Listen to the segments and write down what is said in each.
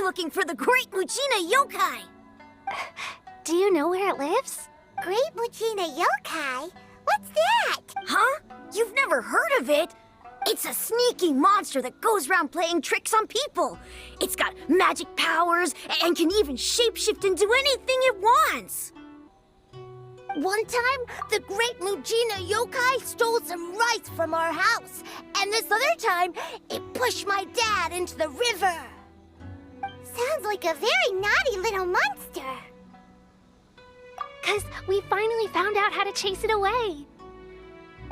We're looking for the Great Mujina Yokai! Do you know where it lives? Great Mujina Yokai? What's that? Huh? You've never heard of it? It's a sneaky monster that goes around playing tricks on people. It's got magic powers and can even shapeshift into anything it wants. One time, the Great Mujina Yokai stole some rice from our house. And this other time, it pushed my dad into the river. Sounds like a very naughty little monster. 'Cause we finally found out how to chase it away.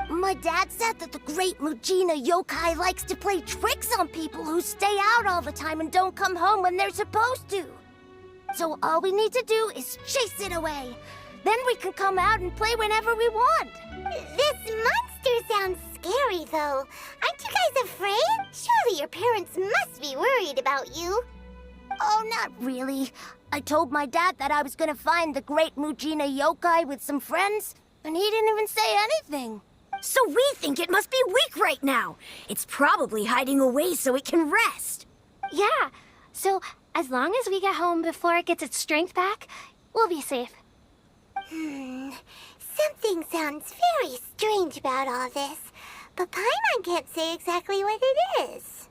My dad said that the Great Mujina Yokai likes to play tricks on people who stay out all the time and don't come home when they're supposed to. So all we need to do is chase it away. Then we can come out and play whenever we want. This monster sounds scary, though. Aren't you guys afraid? Surely your parents must be worried about you. Oh, not really. I told my dad that I was gonna find the Great Mujina Yokai with some friends, and he didn't even say anything. So we think it must be weak right now. It's probably hiding away so it can rest. Yeah, so as long as we get home before it gets its strength back, we'll be safe. Something sounds very strange about all this, but Paimon can't say exactly what it is.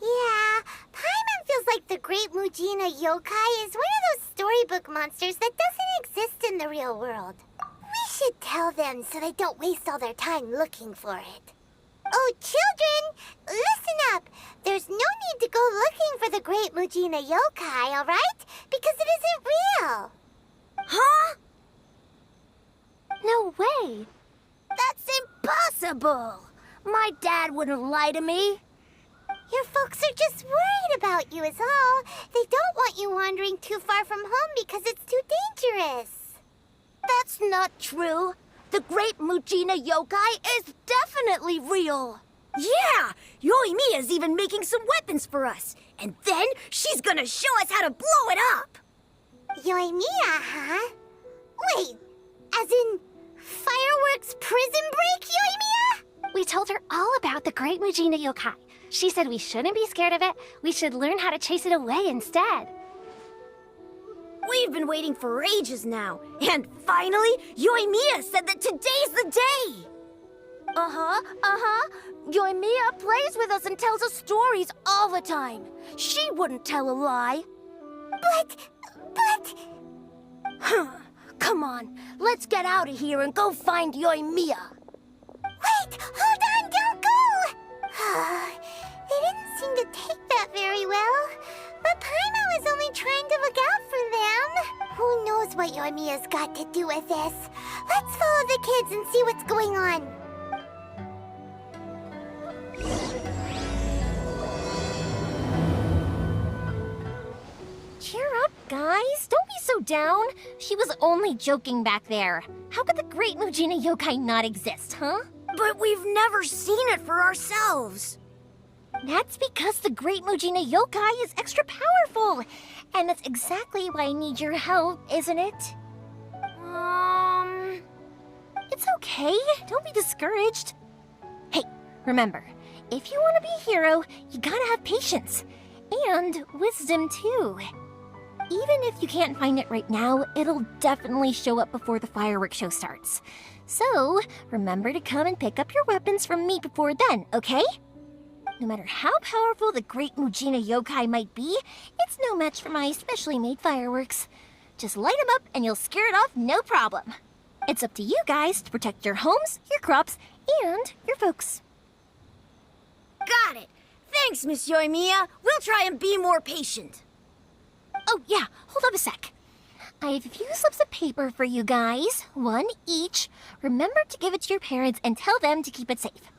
Yeah, Paimon feels like the Great Mujina Yokai is one of those storybook monsters that doesn't exist in the real world. We should tell them so they don't waste all their time looking for it. Oh, children, listen up. There's no need to go looking for the Great Mujina Yokai, all right? Because it isn't real. Huh? No way. That's impossible. My dad wouldn't lie to me. Your folks are just worried about you is all. They don't want you wandering too far from home because it's too dangerous. That's not true. The Great Mujina Yokai is definitely real. Yeah! YOMIYA's even making some weapons for us. And then she's gonna show us how to blow it up! YOMIYA, huh? Wait, as in fireworks prison break, YOMIYA? We told her all about the Great Mujina Yokai. She said we shouldn't be scared of it. We should learn how to chase it away instead. We've been waiting for ages now. And finally, YOMIYA said that today's the day! YOMIYA plays with us and tells us stories all the time. She wouldn't tell a lie. But... Come on, let's get out of here and go find YOMIYA. Wait, hold on, don't go! They didn't seem to take that very well. But Paimon was only trying to look out for them. Who knows what YOMIYA's got to do with this? Let's follow the kids and see what's going on. Cheer up, guys. Don't be so down. She was only joking back there. How could the Great Mujina Yokai not exist, huh? But we've never seen it for ourselves. That's because the Great Mujina Yokai is extra powerful. And that's exactly why I need your help, isn't it? It's okay. Don't be discouraged. Hey, remember, if you want to be a hero, you gotta have patience. And wisdom, too. Even if you can't find it right now, it'll definitely show up before the fireworks show starts. So, remember to come and pick up your weapons from me before then, okay? No matter how powerful the Great Mujina Yokai might be, it's no match for my specially made fireworks. Just light them up and you'll scare it off no problem. It's up to you guys to protect your homes, your crops, and your folks. Got it. Thanks, Miss YOMIYA. We'll try and be more patient. Oh yeah, hold up a sec. I have a few slips of paper for you guys, one each. Remember to give it to your parents and tell them to keep it safe.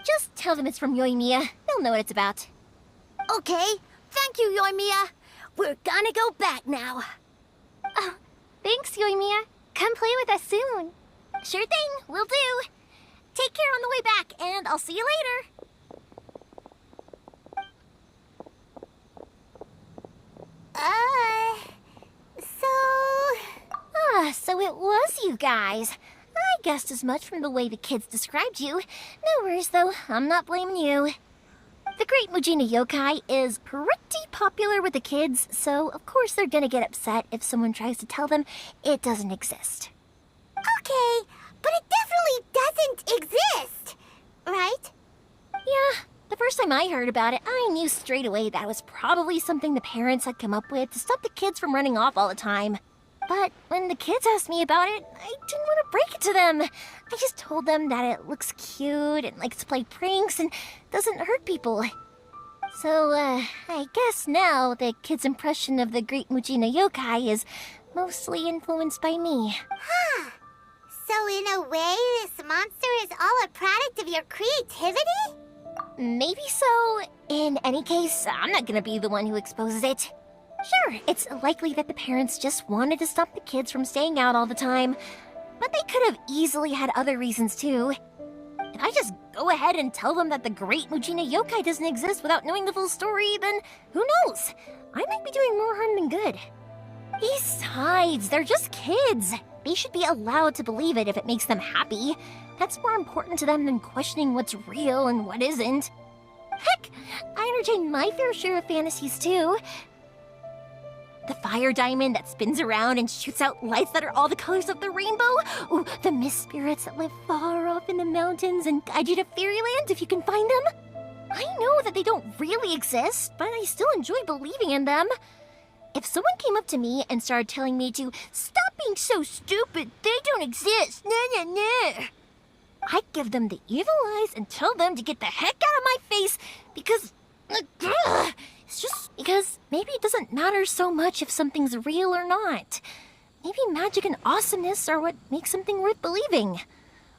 Just tell them it's from YOMIYA. They'll know what it's about. Okay, thank you, YOMIYA. We're gonna go back now. Oh, thanks, YOMIYA. Come play with us soon. Sure thing, will do. Take care on the way back, and I'll see you later. So it was you guys. I guessed as much from the way the kids described you. No worries, though. I'm not blaming you. The Great Mujina Yokai is pretty popular with the kids, so of course they're gonna get upset if someone tries to tell them it doesn't exist. Okay, but it definitely doesn't exist, right? Yeah, the first time I heard about it, I knew straight away that it was probably something the parents had come up with to stop the kids from running off all the time. But when the kids asked me about it, I didn't want to break it to them. I just told them that it looks cute and likes to play pranks and doesn't hurt people. So, I guess now the kids' impression of the Great Mujina Yokai is mostly influenced by me. Huh. So in a way, this monster is all a product of your creativity? Maybe so. In any case, I'm not gonna be the one who exposes it. Sure, it's likely that the parents just wanted to stop the kids from staying out all the time, but they could have easily had other reasons too. If I just go ahead and tell them that the Great Mujina Yokai doesn't exist without knowing the full story, then who knows? I might be doing more harm than good. Besides, they're just kids. They should be allowed to believe it if it makes them happy. That's more important to them than questioning what's real and what isn't. Heck, I entertain my fair share of fantasies too. The fire diamond that spins around and shoots out lights that are all the colors of the rainbow. Ooh, the mist spirits that live far off in the mountains and guide you to fairyland if you can find them. I know that they don't really exist, but I still enjoy believing in them. If someone came up to me and started telling me to stop being so stupid, they don't exist, nah. I'd give them the evil eyes and tell them to get the heck out of my face because... It's just because maybe it doesn't matter so much if something's real or not. Maybe magic and awesomeness are what makes something worth believing.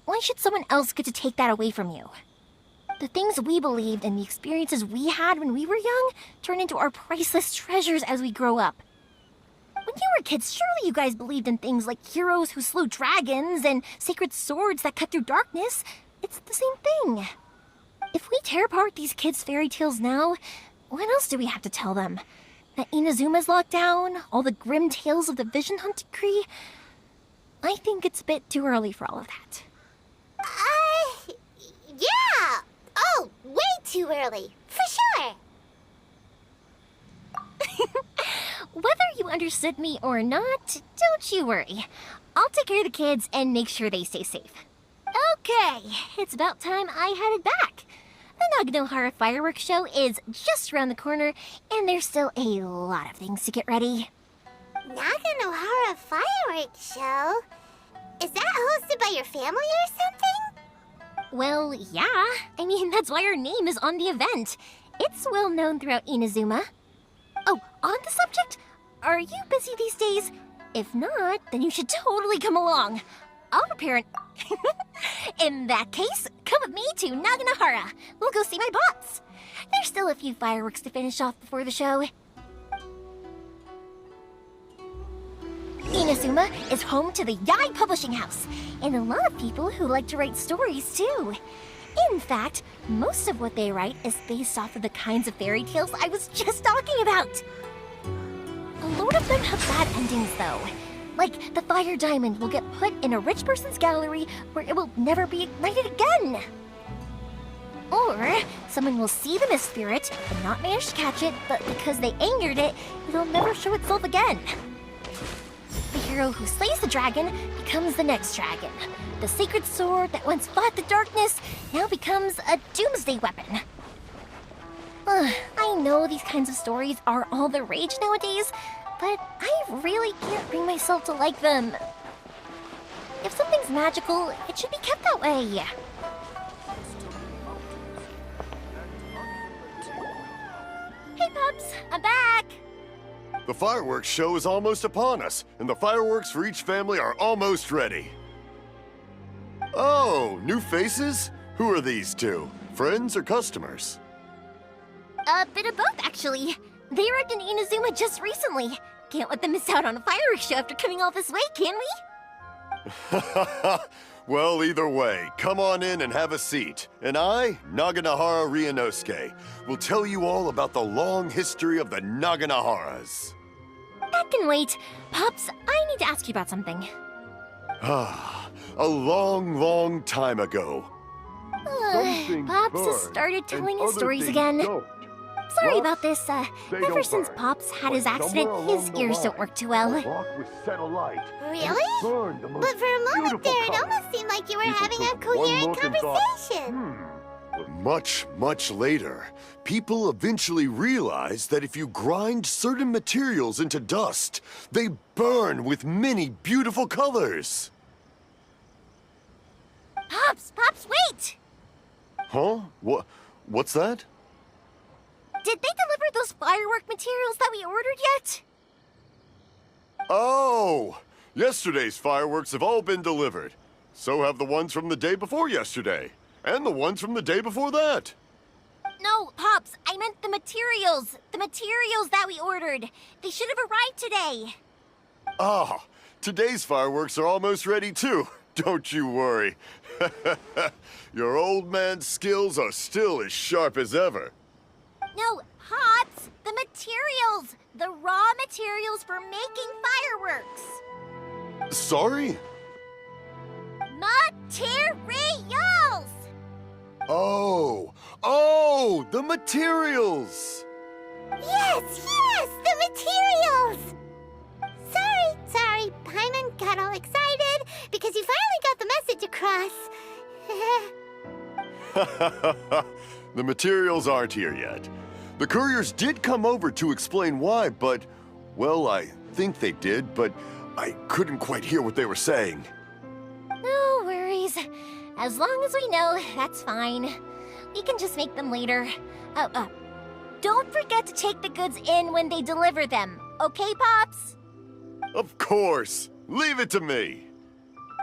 Why should someone else get to take that away from you? The things we believed and the experiences we had when we were young turn into our priceless treasures as we grow up. When you were kids, surely you guys believed in things like heroes who slew dragons and sacred swords that cut through darkness. It's the same thing. If we tear apart these kids' fairy tales now, what else do we have to tell them? That Inazuma's locked down? All the grim tales of the Vision Hunt decree? I think it's a bit too early for all of that. Yeah! Oh, way too early, for sure! Whether you understood me or not, don't you worry. I'll take care of the kids and make sure they stay safe. Okay, it's about time I headed back. The Naganohara fireworks show is just around the corner, and there's still a lot of things to get ready. Naganohara fireworks show? Is that hosted by your family or something? Well, yeah. I mean, that's why our name is on the event. It's well known throughout Inazuma. Oh, on the subject, are you busy these days? If not, then you should totally come along. I'll prepare an... In that case, come with me to Naganohara. We'll go see my bots. There's still a few fireworks to finish off before the show. Inazuma is home to the Yai Publishing House, and a lot of people who like to write stories too. In fact, most of what they write is based off of the kinds of fairy tales I was just talking about. A lot of them have bad endings though. Like, the fire diamond will get put in a rich person's gallery where it will never be ignited again. Or, someone will see the mist spirit and not manage to catch it, but because they angered it, it'll never show itself again. The hero who slays the dragon becomes the next dragon. The sacred sword that once fought the darkness now becomes a doomsday weapon. I know these kinds of stories are all the rage nowadays, but I really can't bring myself to like them. If something's magical, it should be kept that way. Hey, Pups, I'm back! The fireworks show is almost upon us, and the fireworks for each family are almost ready. Oh, new faces? Who are these two? Friends or customers? A bit of both, actually. They arrived in Inazuma just recently. Can't let them miss out on a fireworks show after coming all this way, can we? Well, either way, come on in and have a seat. And I, Naganohara Ryunosuke, will tell you all about the long history of the Naganoharas. That can wait. Pops, I need to ask you about something. A long, long time ago. Pops has started telling his stories again. Sorry Well, about this. they Ever don't since burn. Pops had his But accident, somewhere his along the ears don't line, work too well. the rock was set alight. and it Really? burned the most But for a moment beautiful there, it color. almost seemed like you were People having a took one coherent look and thought, conversation. But much, much later, people eventually realized that if you grind certain materials into dust, they burn with many beautiful colors. Pops, wait! Huh? What's that? Did they deliver those firework materials that we ordered yet? Oh! Yesterday's fireworks have all been delivered. So have the ones from the day before yesterday. And the ones from the day before that. No, Pops, I meant the materials. The materials that we ordered. They should have arrived today. Ah, today's fireworks are almost ready too. Don't you worry. Your old man's skills are still as sharp as ever. No, Pops, the materials. The raw materials for making fireworks. Sorry? Materials! Oh, the materials! Yes, the materials! Sorry, Paimon got all excited because you finally got the message across. The materials aren't here yet. The couriers did come over to explain why, but, well, I think they did, but I couldn't quite hear what they were saying. No worries. As long as we know, that's fine. We can just make them later. Don't forget to take the goods in when they deliver them. Okay, Pops? Of course. Leave it to me.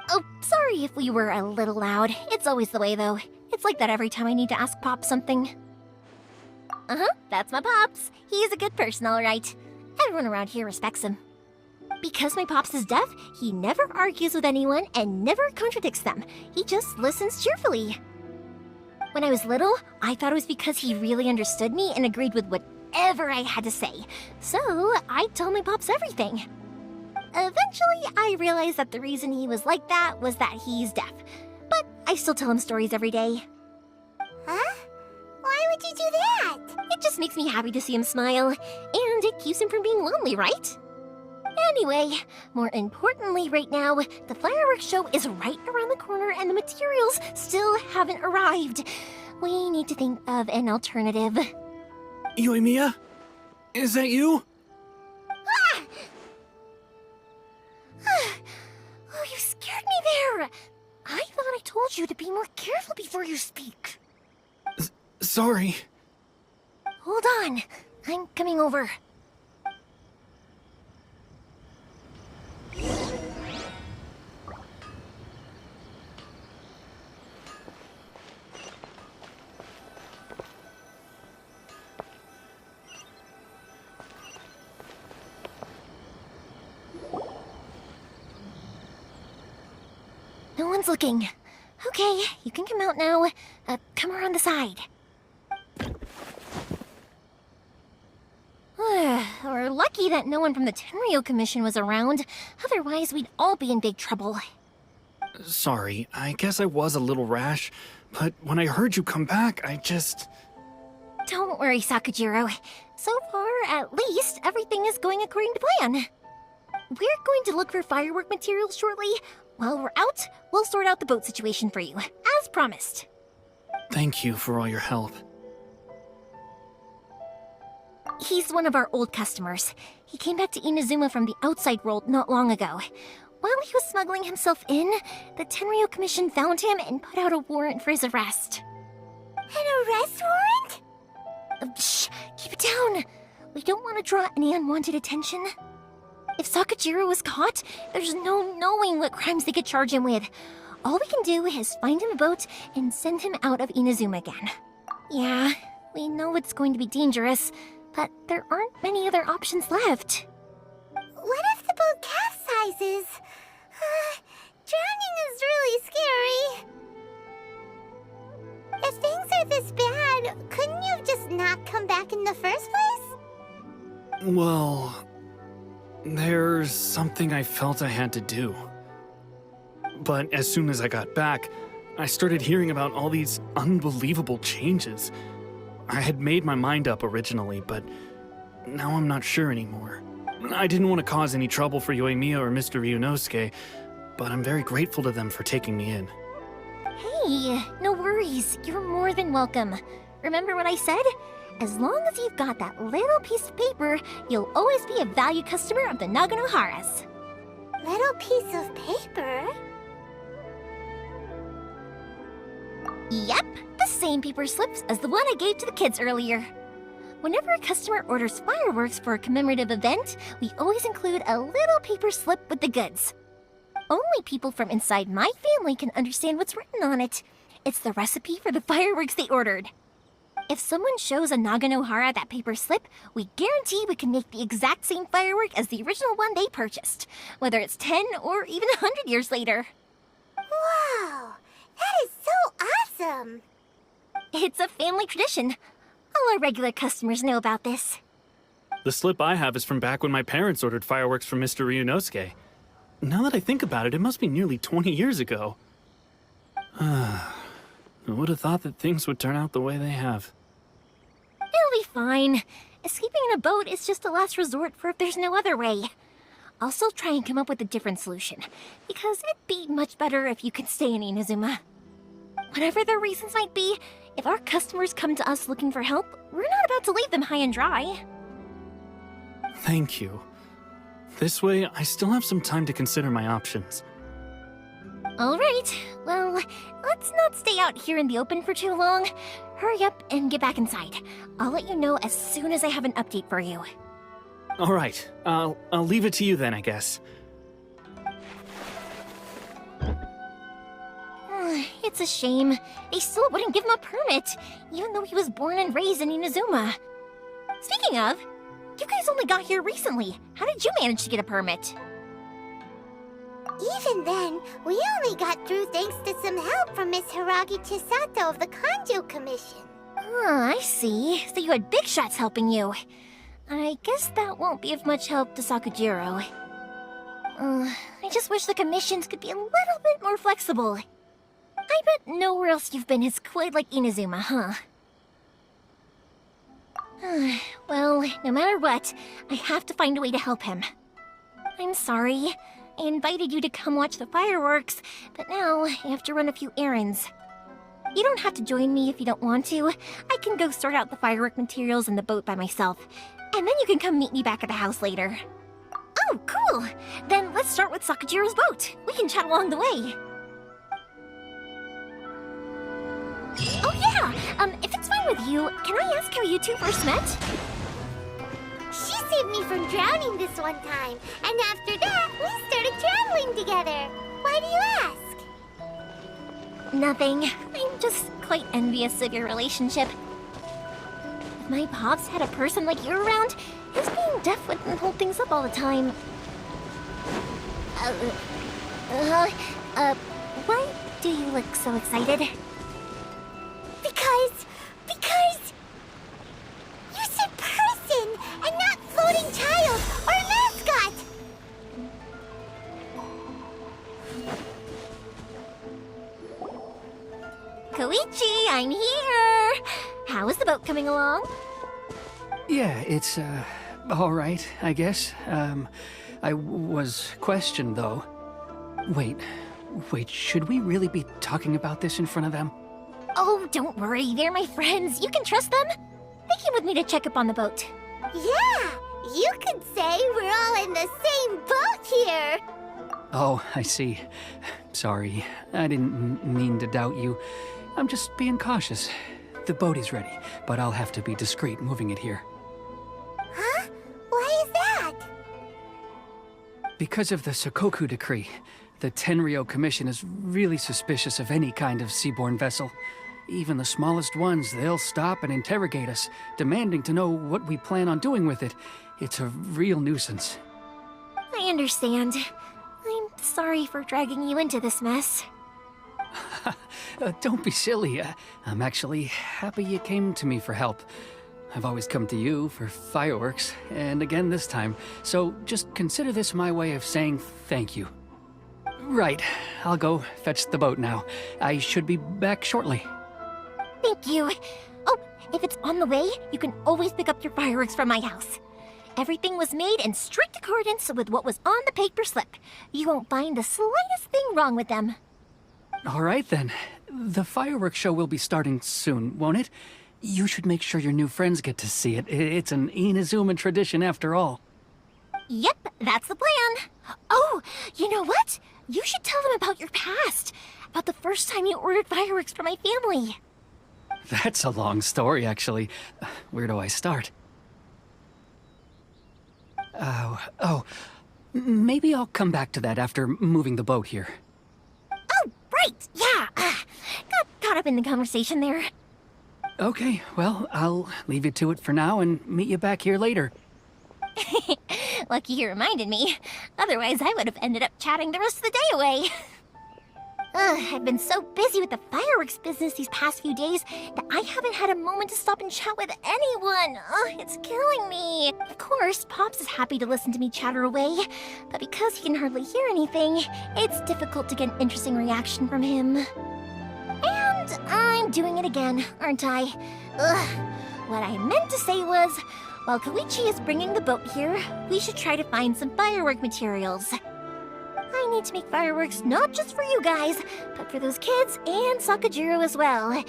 Oh, sorry if we were a little loud. It's always the way, though. It's like that every time I need to ask Pops something. That's my Pops. He's a good person, all right. Everyone around here respects him. Because my Pops is deaf, he never argues with anyone and never contradicts them. He just listens cheerfully. When I was little, I thought it was because he really understood me and agreed with whatever I had to say. So, I told my Pops everything. Eventually, I realized that the reason he was like that was that he's deaf. But I still tell him stories every day. Huh? Why would you do that? It just makes me happy to see him smile, and it keeps him from being lonely, right? Anyway, more importantly right now, the fireworks show is right around the corner and the materials still haven't arrived. We need to think of an alternative. YOMIYA? Is that you? Oh, you scared me there! I thought I told you to be more careful before you speak. Sorry. Hold on, I'm coming over. No one's looking. Okay, you can come out now. Come around the side. We're lucky that no one from the Tenryo Commission was around. Otherwise, we'd all be in big trouble. Sorry, I guess I was a little rash, but when I heard you come back, I just... Don't worry, Sakujiro. So far, at least, everything is going according to plan. We're going to look for firework materials shortly. While we're out, we'll sort out the boat situation for you, as promised. Thank you for all your help. He's one of our old customers. He came back to Inazuma from the outside world not long ago. While he was smuggling himself in, the Tenryo Commission found him and put out a warrant for his arrest. An arrest warrant? Shh! Keep it down! We don't want to draw any unwanted attention. If Sakujiro was caught, there's no knowing what crimes they could charge him with. All we can do is find him a boat and send him out of Inazuma again. Yeah, we know it's going to be dangerous, but there aren't many other options left. What if the boat capsizes? Drowning is really scary. If things are this bad, couldn't you have just not come back in the first place? Well... there's something I felt I had to do. But as soon as I got back, I started hearing about all these unbelievable changes. I had made my mind up originally, but now I'm not sure anymore. I didn't want to cause any trouble for YOMIYA or Mr. Ryunosuke, but I'm very grateful to them for taking me in. Hey, no worries. You're more than welcome. Remember what I said? As long as you've got that little piece of paper, you'll always be a valued customer of the Naganoharas. Little piece of paper? Yep, the same paper slips as the one I gave to the kids earlier. Whenever a customer orders fireworks for a commemorative event, we always include a little paper slip with the goods. Only people from inside my family can understand what's written on it. It's the recipe for the fireworks they ordered. If someone shows a Naganohara that paper slip, we guarantee we can make the exact same firework as the original one they purchased, whether it's 10 or even 100 years later. Wow, that is so awesome! It's a family tradition. All our regular customers know about this. The slip I have is from back when my parents ordered fireworks from Mr. Ryunosuke. Now that I think about it, it must be nearly 20 years ago. I would have thought that things would turn out the way they have. It'll be fine. Escaping in a boat is just a last resort for if there's no other way. I'll still try and come up with a different solution, because it'd be much better if you could stay in Inazuma. Whatever their reasons might be, if our customers come to us looking for help, we're not about to leave them high and dry. Thank you. This way, I still have some time to consider my options. All right, well, let's not stay out here in the open for too long. Hurry up and get back inside. I'll let you know as soon as I have an update for you. All right, I'll leave it to you then, I guess. It's a shame. They still wouldn't give him a permit, even though he was born and raised in Inazuma. Speaking of, you guys only got here recently. How did you manage to get a permit? Even then, we only got through thanks to some help from Miss Hiragi Chisato of the Kanjo Commission. I see. So you had big shots helping you. I guess that won't be of much help to Sakujiro. I just wish the commissions could be a little bit more flexible. I bet nowhere else you've been is quite like Inazuma, huh? Well, no matter what, I have to find a way to help him. I'm sorry. I invited you to come watch the fireworks, but now I have to run a few errands. You don't have to join me if you don't want to. I can go sort out the firework materials in the boat by myself, and then you can come meet me back at the house later. Oh, cool! Then let's start with Sakujiro's boat. We can chat along the way. Oh yeah! If it's fine with you, can I ask how you two first met? She saved me from drowning this one time, and after that, we started traveling together. Why do you ask? Nothing. I'm just quite envious of your relationship. If my pops had a person like you around, his being deaf wouldn't hold things up all the time. Why do you look so excited? Because... You said person, and not floating child or mascot! Koichi, I'm here! How is the boat coming along? Yeah, it's, all right, I guess. I was questioned, though. Wait, should we really be talking about this in front of them? Oh, don't worry, they're my friends. You can trust them. They came with me to check up on the boat. Yeah, you could say we're all in the same boat here. Oh, I see. Sorry, I didn't mean to doubt you. I'm just being cautious. The boat is ready, but I'll have to be discreet moving it here. Huh? Why is that? Because of the Sokoku Decree, the Tenryou Commission is really suspicious of any kind of seaborne vessel. Even the smallest ones, they'll stop and interrogate us, demanding to know what we plan on doing with it. It's a real nuisance. I understand. I'm sorry for dragging you into this mess. Don't be silly. I'm actually happy you came to me for help. I've always come to you for fireworks, and again this time, so just consider this my way of saying thank you. Right, I'll go fetch the boat now. I should be back shortly. Thank you. Oh, If it's on the way, you can always pick up your fireworks from my house. Everything was made in strict accordance with what was on the paper slip. You won't find the slightest thing wrong with them. All right, then. The fireworks show will be starting soon, won't it? You should make sure your new friends get to see it. It's an Inazuma tradition after all. Yep, that's the plan. Oh, you know what? You should tell them about your past. About the first time you ordered fireworks for my family. That's a long story, actually. Where do I start? Maybe I'll come back to that after moving the boat here. Oh, right, yeah. Got caught up in the conversation there. Okay, well, I'll leave you to it for now and meet you back here later. Lucky you reminded me. Otherwise, I would have ended up chatting the rest of the day away. I've been so busy with the fireworks business these past few days that I haven't had a moment to stop and chat with anyone. It's killing me. Of course, Pops is happy to listen to me chatter away, but because he can hardly hear anything, it's difficult to get an interesting reaction from him. And I'm doing it again, aren't I? What I meant to say was, while Koichi is bringing the boat here, we should try to find some firework materials. I need to make fireworks not just for you guys, but for those kids and Sakajiro as well.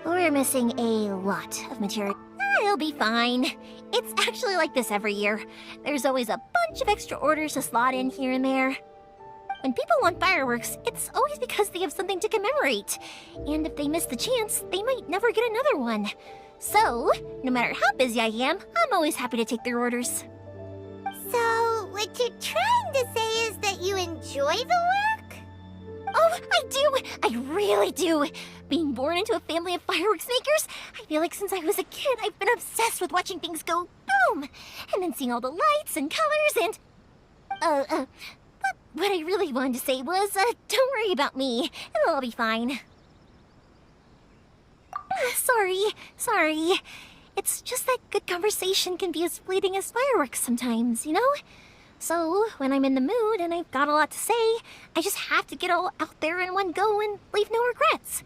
We're missing a lot of material. It'll be fine. It's actually like this every year. There's always a bunch of extra orders to slot in here and there. When people want fireworks, it's always because they have something to commemorate. And if they miss the chance, they might never get another one. So, no matter how busy I am, I'm always happy to take their orders. So, what you're trying to say is that you enjoy the work? Oh, I do! I really do! Being born into a family of fireworks makers, I feel like since I was a kid, I've been obsessed with watching things go boom! And then seeing all the lights and colors and... But what I really wanted to say was, don't worry about me. It'll all be fine. Sorry. It's just that good conversation can be as fleeting as fireworks sometimes, you know? So, when I'm in the mood and I've got a lot to say, I just have to get all out there in one go and leave no regrets.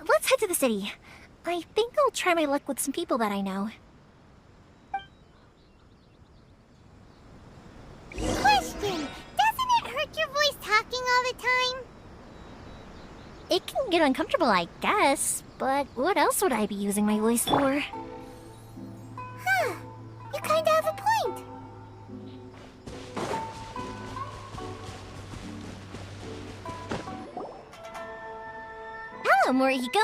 Let's head to the city. I think I'll try my luck with some people that I know. Question! Doesn't it hurt your voice talking all the time? It can get uncomfortable, I guess, but what else would I be using my voice for? Huh. You kinda have a point. Hello, Morihiko.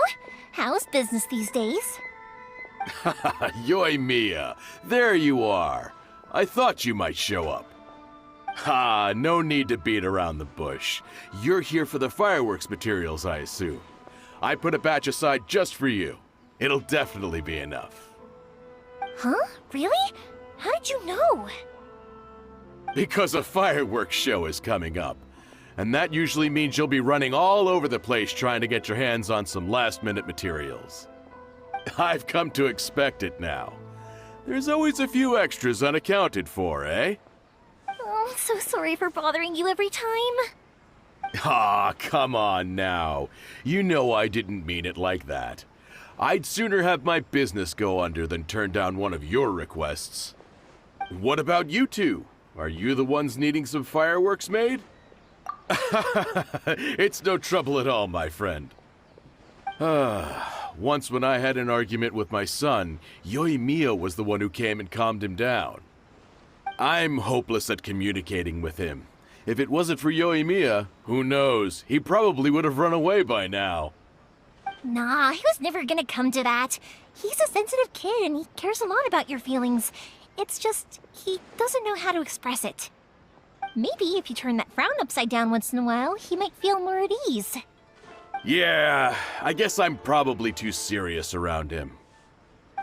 How's business these days? YOMIYA, there you are. I thought you might show up. Ha, no need to beat around the bush. You're here for the fireworks materials, I assume. I put a batch aside just for you. It'll definitely be enough. Huh? Really? How did you know? Because a fireworks show is coming up. And that usually means you'll be running all over the place trying to get your hands on some last-minute materials. I've come to expect it now. There's always a few extras unaccounted for, eh? Oh, so sorry for bothering you every time. Ah, come on now. You know I didn't mean it like that. I'd sooner have my business go under than turn down one of your requests. What about you two? Are you the ones needing some fireworks made? It's no trouble at all, my friend. Once when I had an argument with my son, YOMIYA was the one who came and calmed him down. I'm hopeless at communicating with him. If it wasn't for YOMIYA, who knows, he probably would have run away by now. Nah, he was never gonna come to that. He's a sensitive kid and he cares a lot about your feelings. It's just, he doesn't know how to express it. Maybe if you turn that frown upside down once in a while, he might feel more at ease. Yeah, I guess I'm probably too serious around him.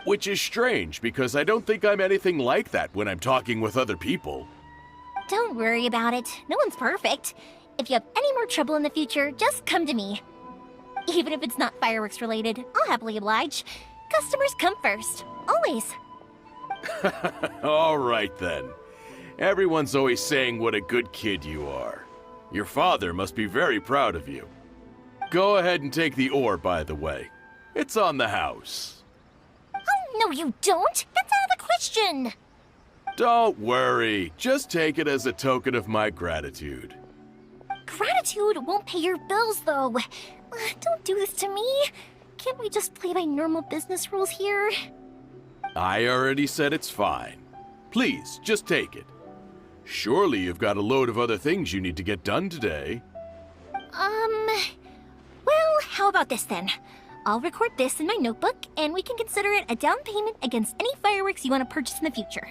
Which is strange, because I don't think I'm anything like that when I'm talking with other people. Don't worry about it. No one's perfect. If you have any more trouble in the future, just come to me. Even if it's not fireworks related, I'll happily oblige. Customers come first. Always. All right then. Everyone's always saying what a good kid you are. Your father must be very proud of you. Go ahead and take the ore, by the way. It's on the house. No, you don't. That's out of the question. Don't worry. Just take it as a token of my gratitude. Gratitude won't pay your bills, though. Don't do this to me. Can't we just play by normal business rules here? I already said it's fine. Please, just take it. Surely you've got a load of other things you need to get done today. Well, how about this then? I'll record this in my notebook, and we can consider it a down payment against any fireworks you want to purchase in the future.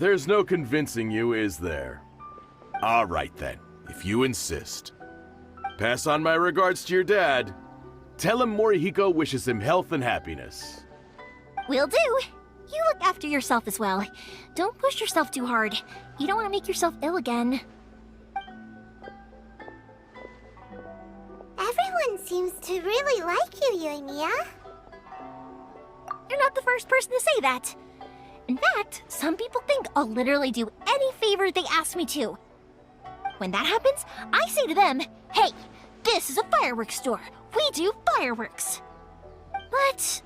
There's no convincing you, is there? All right then, if you insist. Pass on my regards to your dad. Tell him Morihiko wishes him health and happiness. Will do. You look after yourself as well. Don't push yourself too hard. You don't want to make yourself ill again. Everyone seems to really like you, YOMIYA. You're not the first person to say that. In fact, some people think I'll literally do any favor they ask me to. When that happens, I say to them, hey, this is a fireworks store. We do fireworks. But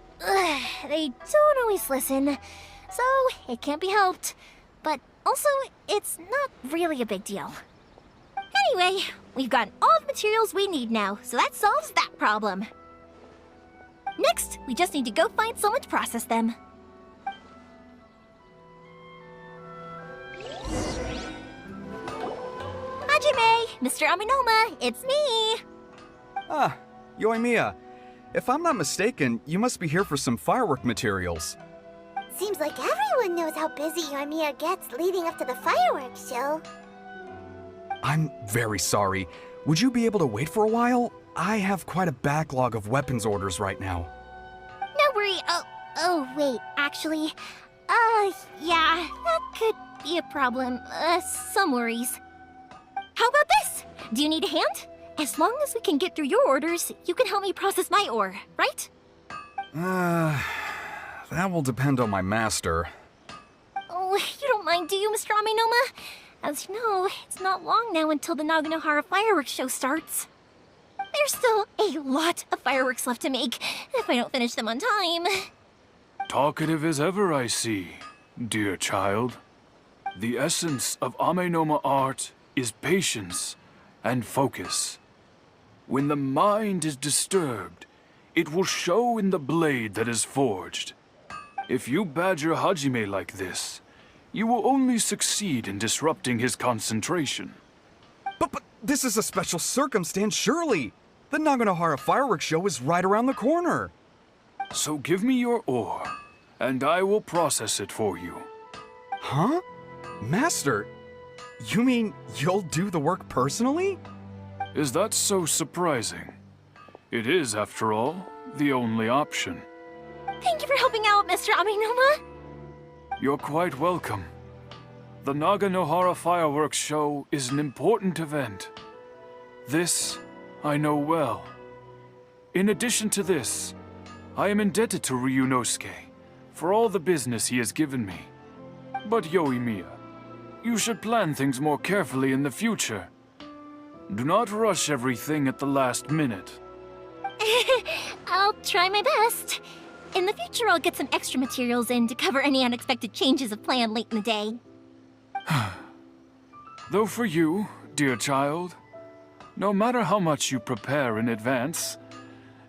they don't always listen, so it can't be helped. But also, it's not really a big deal. Anyway, we've gotten all the materials we need now, so that solves that problem. Next, we just need to go find someone to process them. Hajime, Mr. Aminoma, it's me! Ah, YOMIYA. If I'm not mistaken, you must be here for some firework materials. Seems like everyone knows how busy YOMIYA gets leading up to the fireworks show. I'm very sorry. Would you be able to wait for a while? I have quite a backlog of weapons orders right now. No worry. Oh, wait, actually, yeah, that could be a problem. Some worries. How about this? Do you need a hand? As long as we can get through your orders, you can help me process my ore, right? That will depend on my master. Oh, you don't mind, do you, Mr. Aminoma? As you know, it's not long now until the Naganohara fireworks show starts. There's still a lot of fireworks left to make, if I don't finish them on time. Talkative as ever, I see, dear child. The essence of Amenoma art is patience and focus. When the mind is disturbed, it will show in the blade that is forged. If you badger Hajime like this, you will only succeed in disrupting his concentration. But this is a special circumstance, surely. The Naganohara fireworks show is right around the corner. So give me your ore, and I will process it for you. Huh? Master, you mean you'll do the work personally? Is that so surprising? It is, after all, the only option. Thank you for helping out, Mr. Aminoma. You're quite welcome. The Naganohara fireworks show is an important event. This I know well. In addition to this, I am indebted to Ryunosuke for all the business he has given me. But YOMIYA, you should plan things more carefully in the future. Do not rush everything at the last minute. I'll try my best. In the future, I'll get some extra materials in to cover any unexpected changes of plan late in the day. Though for you, dear child, no matter how much you prepare in advance,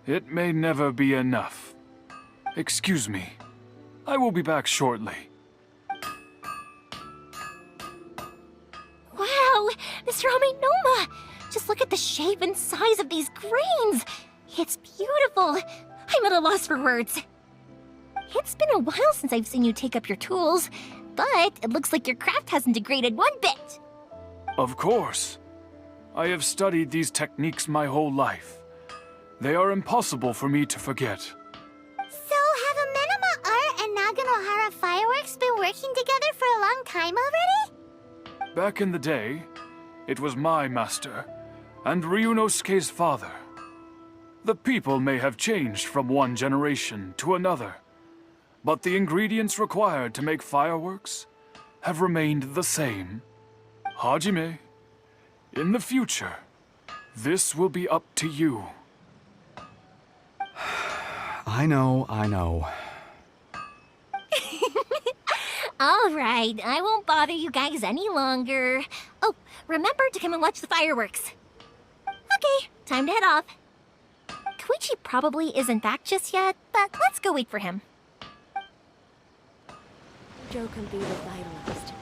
it may never be enough. Excuse me. I will be back shortly. Wow, Mr. Aminoma! Just look at the shape and size of these grains! It's beautiful! I'm at a loss for words. It's been a while since I've seen you take up your tools, but it looks like your craft hasn't degraded one bit. Of course. I have studied these techniques my whole life. They are impossible for me to forget. So have Amenoma Art and Naganohara Fireworks been working together for a long time already? Back in the day, it was my master and Ryunosuke's father. The people may have changed from one generation to another, but the ingredients required to make fireworks have remained the same. Hajime, in the future, this will be up to you. I know, I know. All right, I won't bother you guys any longer. Oh, remember to come and watch the fireworks. Okay, time to head off. Koichi probably isn't back just yet, but let's go wait for him. Joe can be revitalized.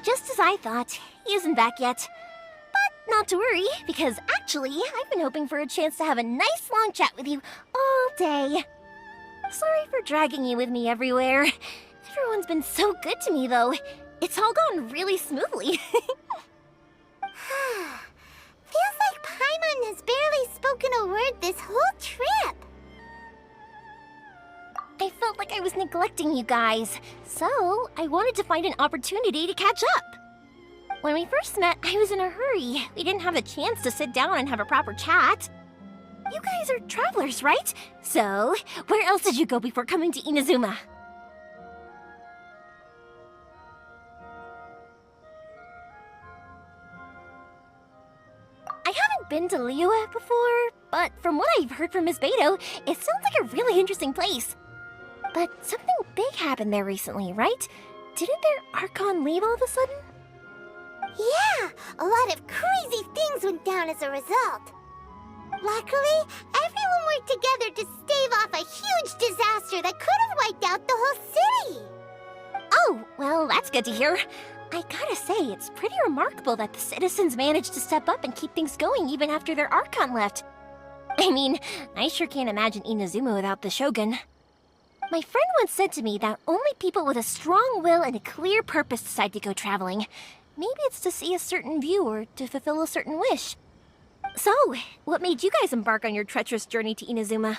Just as I thought, he isn't back yet. But not to worry, because actually, I've been hoping for a chance to have a nice long chat with you all day. Sorry for dragging you with me everywhere. Everyone's been so good to me, though. It's all gone really smoothly. Feels like Paimon has barely spoken a word this whole trip. I felt like I was neglecting you guys, so I wanted to find an opportunity to catch up. When we first met, I was in a hurry. We didn't have a chance to sit down and have a proper chat. You guys are travelers, right? So, where else did you go before coming to Inazuma? I haven't been to Liyue before, but from what I've heard from Miss Beto, it sounds like a really interesting place. But something big happened there recently, right? Didn't their Archon leave all of a sudden? Yeah, a lot of crazy things went down as a result. Luckily, everyone worked together to stave off a huge disaster that could have wiped out the whole city. Oh, well, that's good to hear. I gotta say, it's pretty remarkable that the citizens managed to step up and keep things going even after their Archon left. I mean, I sure can't imagine Inazuma without the Shogun. My friend once said to me that only people with a strong will and a clear purpose decide to go traveling. Maybe it's to see a certain view or to fulfill a certain wish. So, what made you guys embark on your treacherous journey to Inazuma?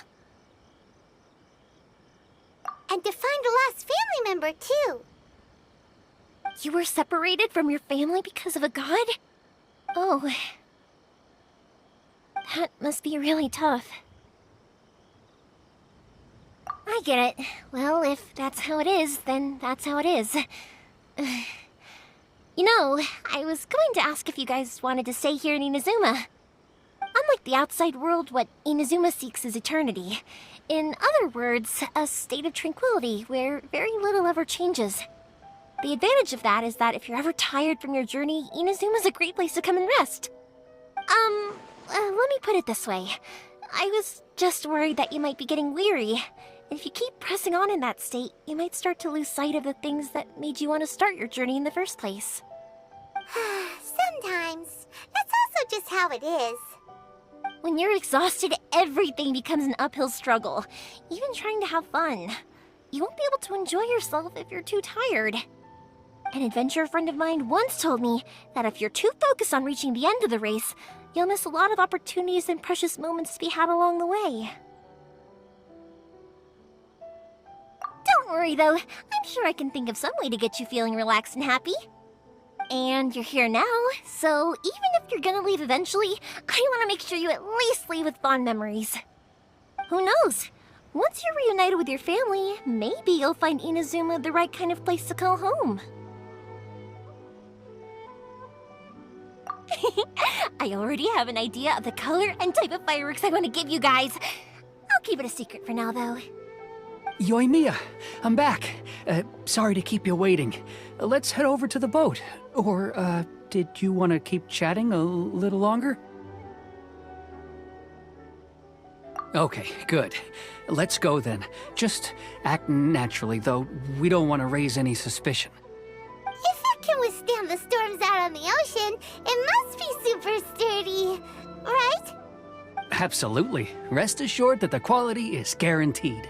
And to find a lost family member, too. You were separated from your family because of a god? Oh. That must be really tough. I get it. Well, if that's how it is, then that's how it is. You know, I was going to ask if you guys wanted to stay here in Inazuma. Unlike the outside world, what Inazuma seeks is eternity. In other words, a state of tranquility where very little ever changes. The advantage of that is that if you're ever tired from your journey, Inazuma's a great place to come and rest. Let me put it this way. I was just worried that you might be getting weary. If you keep pressing on in that state, you might start to lose sight of the things that made you want to start your journey in the first place. Sometimes. That's also just how it is. When you're exhausted, everything becomes an uphill struggle, even trying to have fun. You won't be able to enjoy yourself if you're too tired. An adventurer friend of mine once told me that if you're too focused on reaching the end of the race, you'll miss a lot of opportunities and precious moments to be had along the way. Don't worry though, I'm sure I can think of some way to get you feeling relaxed and happy. And you're here now, so even if you're gonna leave eventually, I want to make sure you at least leave with fond memories. Who knows? Once you're reunited with your family, maybe you'll find Inazuma the right kind of place to call home. I already have an idea of the color and type of fireworks I want to give you guys. I'll keep it a secret for now, though. YOMIYA, I'm back. Sorry to keep you waiting. Let's head over to the boat. Or, did you want to keep chatting a little longer? Okay, good. Let's go then. Just act naturally, though we don't want to raise any suspicion. If it can withstand the storms out on the ocean, it must be super sturdy, right? Absolutely. Rest assured that the quality is guaranteed.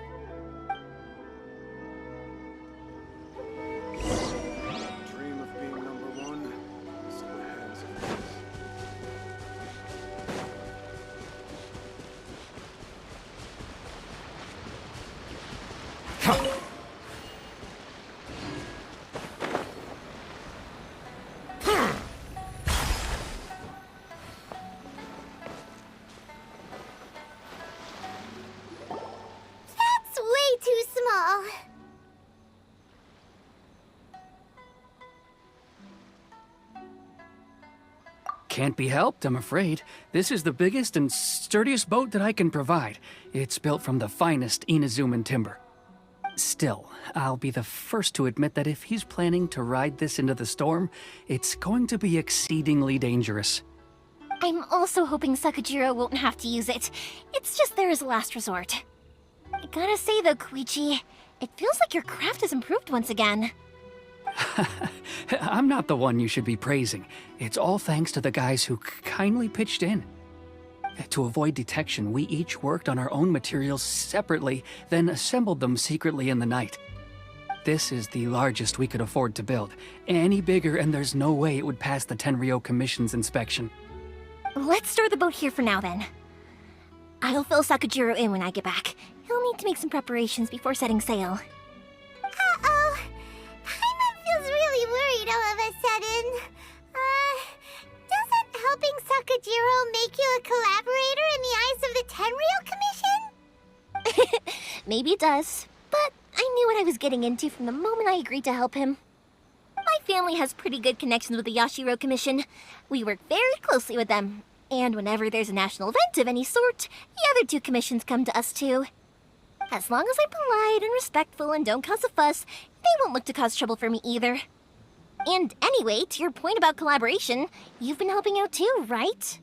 Dream of being number one. So the hands of this. That's way too small. Can't be helped, I'm afraid. This is the biggest and sturdiest boat that I can provide. It's built from the finest Inazuman timber. Still, I'll be the first to admit that if he's planning to ride this into the storm, it's going to be exceedingly dangerous. I'm also hoping Sakajiro won't have to use it. It's just there as a last resort. I gotta say though, Koichi, it feels like your craft has improved once again. I'm not the one you should be praising. It's all thanks to the guys who kindly pitched in. To avoid detection, we each worked on our own materials separately, then assembled them secretly in the night. This is the largest we could afford to build. Any bigger and there's no way it would pass the Tenryou Commission's inspection. Let's store the boat here for now then. I'll fill Sakajiro in when I get back. He'll need to make some preparations before setting sail. Uh-oh. Paimon feels really worried all of a sudden. Doesn't helping Sakajiro make you a collaborator in the eyes of the Tenryou Commission? Maybe it does, but I knew what I was getting into from the moment I agreed to help him. My family has pretty good connections with the Yashiro Commission. We work very closely with them, and whenever there's a national event of any sort, the other two commissions come to us too. As long as I'm polite and respectful and don't cause a fuss, they won't look to cause trouble for me either. And anyway, to your point about collaboration, you've been helping out too, right?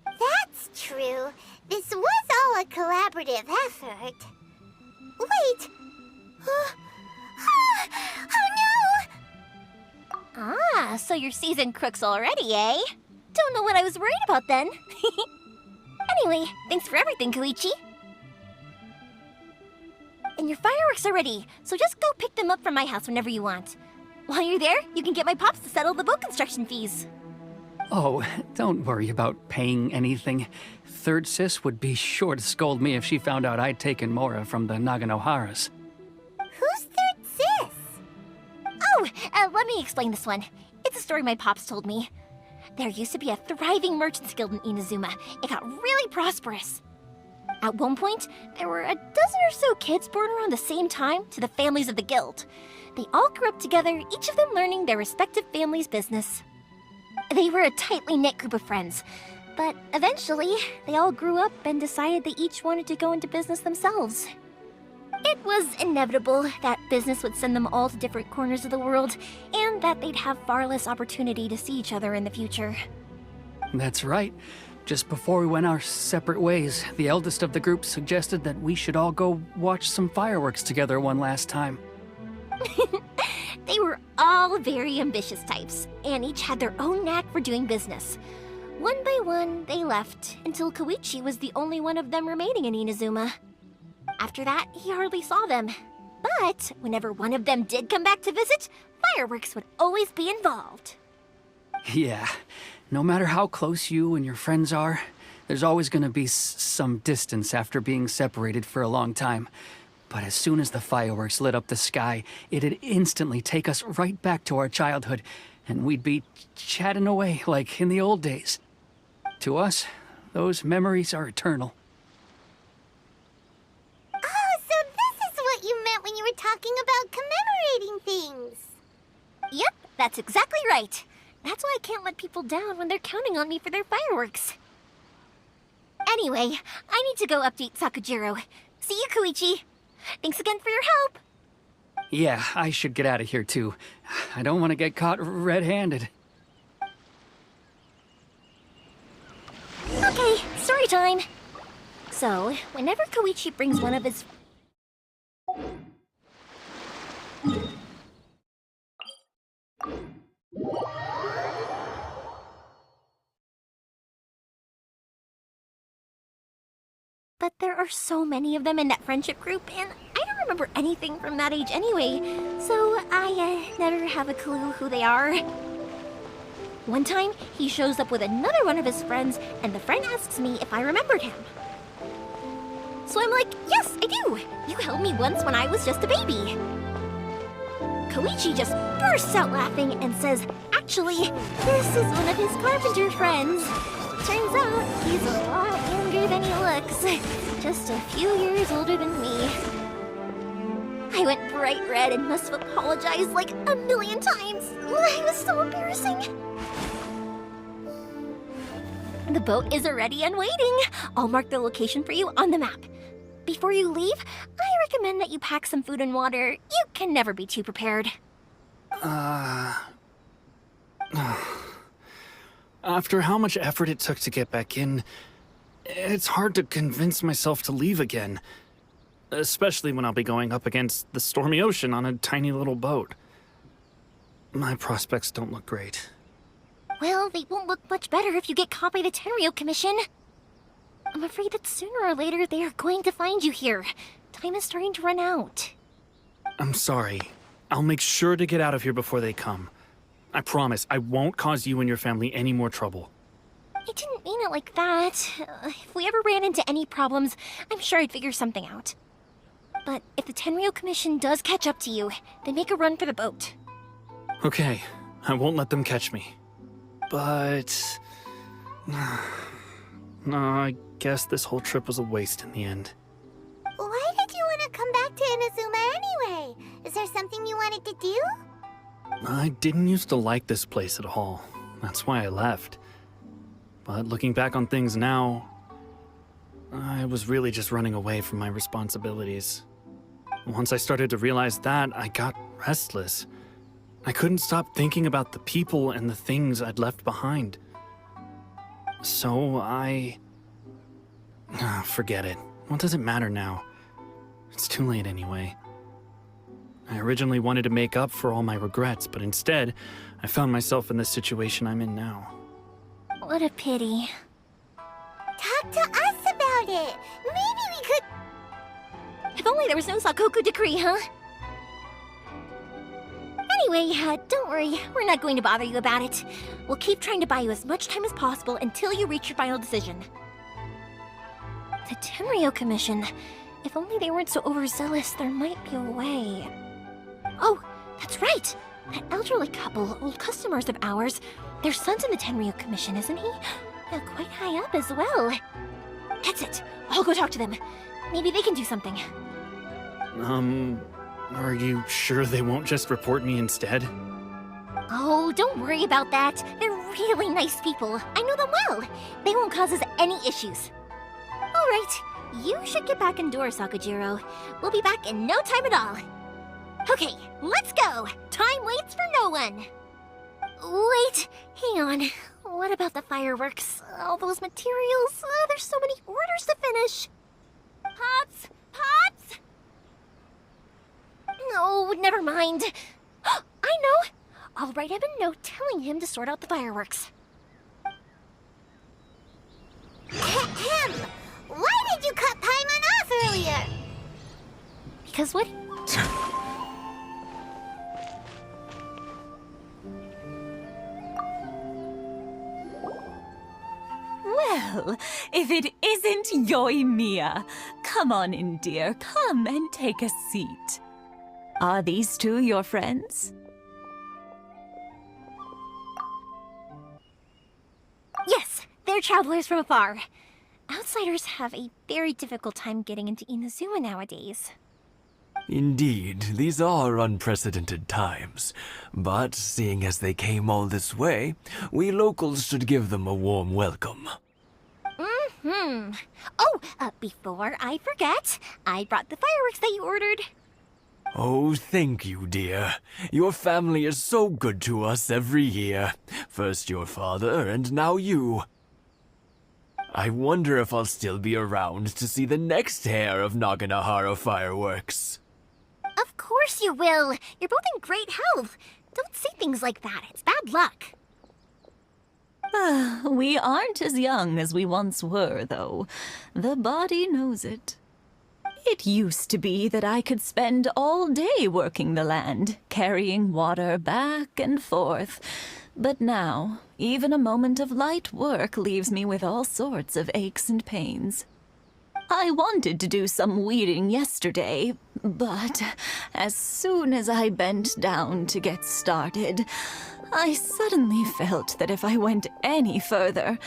That's true. This was all a collaborative effort. Wait! Oh no! Ah, so you're seasoned crooks already, eh? Don't know what I was worried about then. Anyway, thanks for everything, Koichi. And your fireworks are ready, so just go pick them up from my house whenever you want. While you're there, you can get my pops to settle the boat construction fees. Oh, don't worry about paying anything. Third Sis would be sure to scold me if she found out I'd taken Mora from the Naganoharas. Who's Third Sis? Oh, let me explain this one. It's a story my pops told me. There used to be a thriving merchants guild in Inazuma. It got really prosperous. At one point, there were a dozen or so kids born around the same time to the families of the guild. They all grew up together, each of them learning their respective family's business. They were a tightly knit group of friends, but eventually, they all grew up and decided they each wanted to go into business themselves. It was inevitable that business would send them all to different corners of the world, and that they'd have far less opportunity to see each other in the future. That's right. Just before we went our separate ways, the eldest of the group suggested that we should all go watch some fireworks together one last time. They were all very ambitious types, and each had their own knack for doing business. One by one, they left, until Koichi was the only one of them remaining in Inazuma. After that, he hardly saw them. But whenever one of them did come back to visit, fireworks would always be involved. Yeah, no matter how close you and your friends are, there's always gonna be some distance after being separated for a long time. But as soon as the fireworks lit up the sky, it'd instantly take us right back to our childhood, and we'd be chatting away like in the old days. To us, those memories are eternal. Oh, so this is what you meant when you were talking about commemorating things. Yep, that's exactly right. That's why I can't let people down when they're counting on me for their fireworks. Anyway, I need to go update Sakajiro. See you, Koichi. Thanks again for your help. Yeah, I should get out of here too. I don't want to get caught red-handed. Okay, story time. So, whenever Koichi brings one of his... But there are so many of them in that friendship group, and I don't remember anything from that age anyway, so I never have a clue who they are. One time, he shows up with another one of his friends, and the friend asks me if I remembered him. So I'm like, yes, I do! You held me once when I was just a baby. Koichi just bursts out laughing and says, actually, this is one of his carpenter friends. Turns out, he's a lot younger than he looks. Just a few years older than me. I went bright red and must have apologized like a million times. It was so embarrassing. The boat is ready and waiting. I'll mark the location for you on the map. Before you leave, I recommend that you pack some food and water. You can never be too prepared. After how much effort it took to get back in, it's hard to convince myself to leave again. Especially when I'll be going up against the stormy ocean on a tiny little boat. My prospects don't look great. Well, they won't look much better if you get caught by the Tenryou Commission. I'm afraid that sooner or later they are going to find you here. Time is starting to run out. I'm sorry. I'll make sure to get out of here before they come. I promise I won't cause you and your family any more trouble. I didn't mean it like that. If we ever ran into any problems, I'm sure I'd figure something out. But if the Tenryou Commission does catch up to you, then make a run for the boat. Okay, I won't let them catch me. But... no, I guess this whole trip was a waste in the end. Why did you want to come back to Inazuma anyway? Is there something you wanted to do? I didn't used to like this place at all. That's why I left. But looking back on things now, I was really just running away from my responsibilities. Once I started to realize that, I got restless. I couldn't stop thinking about the people and the things I'd left behind. So forget it. What does it matter now? It's too late anyway. I originally wanted to make up for all my regrets, but instead, I found myself in the situation I'm in now. What a pity. Talk to us about it. Maybe we could... If only there was no Sakoku decree, huh? Anyway, don't worry. We're not going to bother you about it. We'll keep trying to buy you as much time as possible until you reach your final decision. The Tenryou Commission. If only they weren't so overzealous, there might be a way. Oh, that's right! That elderly couple, old customers of ours, their son's in the Tenryou Commission, isn't he? Yeah, quite high up as well. That's it. I'll go talk to them. Maybe they can do something. Are you sure they won't just report me instead? Oh, don't worry about that. They're really nice people. I know them well. They won't cause us any issues. All right, you should get back indoors, Sakujiro. We'll be back in no time at all. Okay, let's go. Time waits for no one. Wait, hang on. What about the fireworks? All those materials? There's so many orders to finish. Pops! Pops! No, never mind. I know. I'll write him a note telling him to sort out the fireworks. Ahem! Why did you cut Paimon off earlier? Because what? Well, if it isn't YOMIYA. Come on in, dear. Come and take a seat. Are these two your friends? Yes, they're travelers from afar. Outsiders have a very difficult time getting into Inazuma nowadays. Indeed, these are unprecedented times. But seeing as they came all this way, we locals should give them a warm welcome. Oh, before I forget, I brought the fireworks that you ordered. Oh, thank you, dear. Your family is so good to us every year. First your father, and now you. I wonder if I'll still be around to see the next hair of Naganahara fireworks. Of course you will. You're both in great health. Don't say things like that. It's bad luck. We aren't as young as we once were, though. The body knows it. It used to be that I could spend all day working the land, carrying water back and forth. But now, even a moment of light work leaves me with all sorts of aches and pains. I wanted to do some weeding yesterday, but as soon as I bent down to get started, I suddenly felt that if I went any further,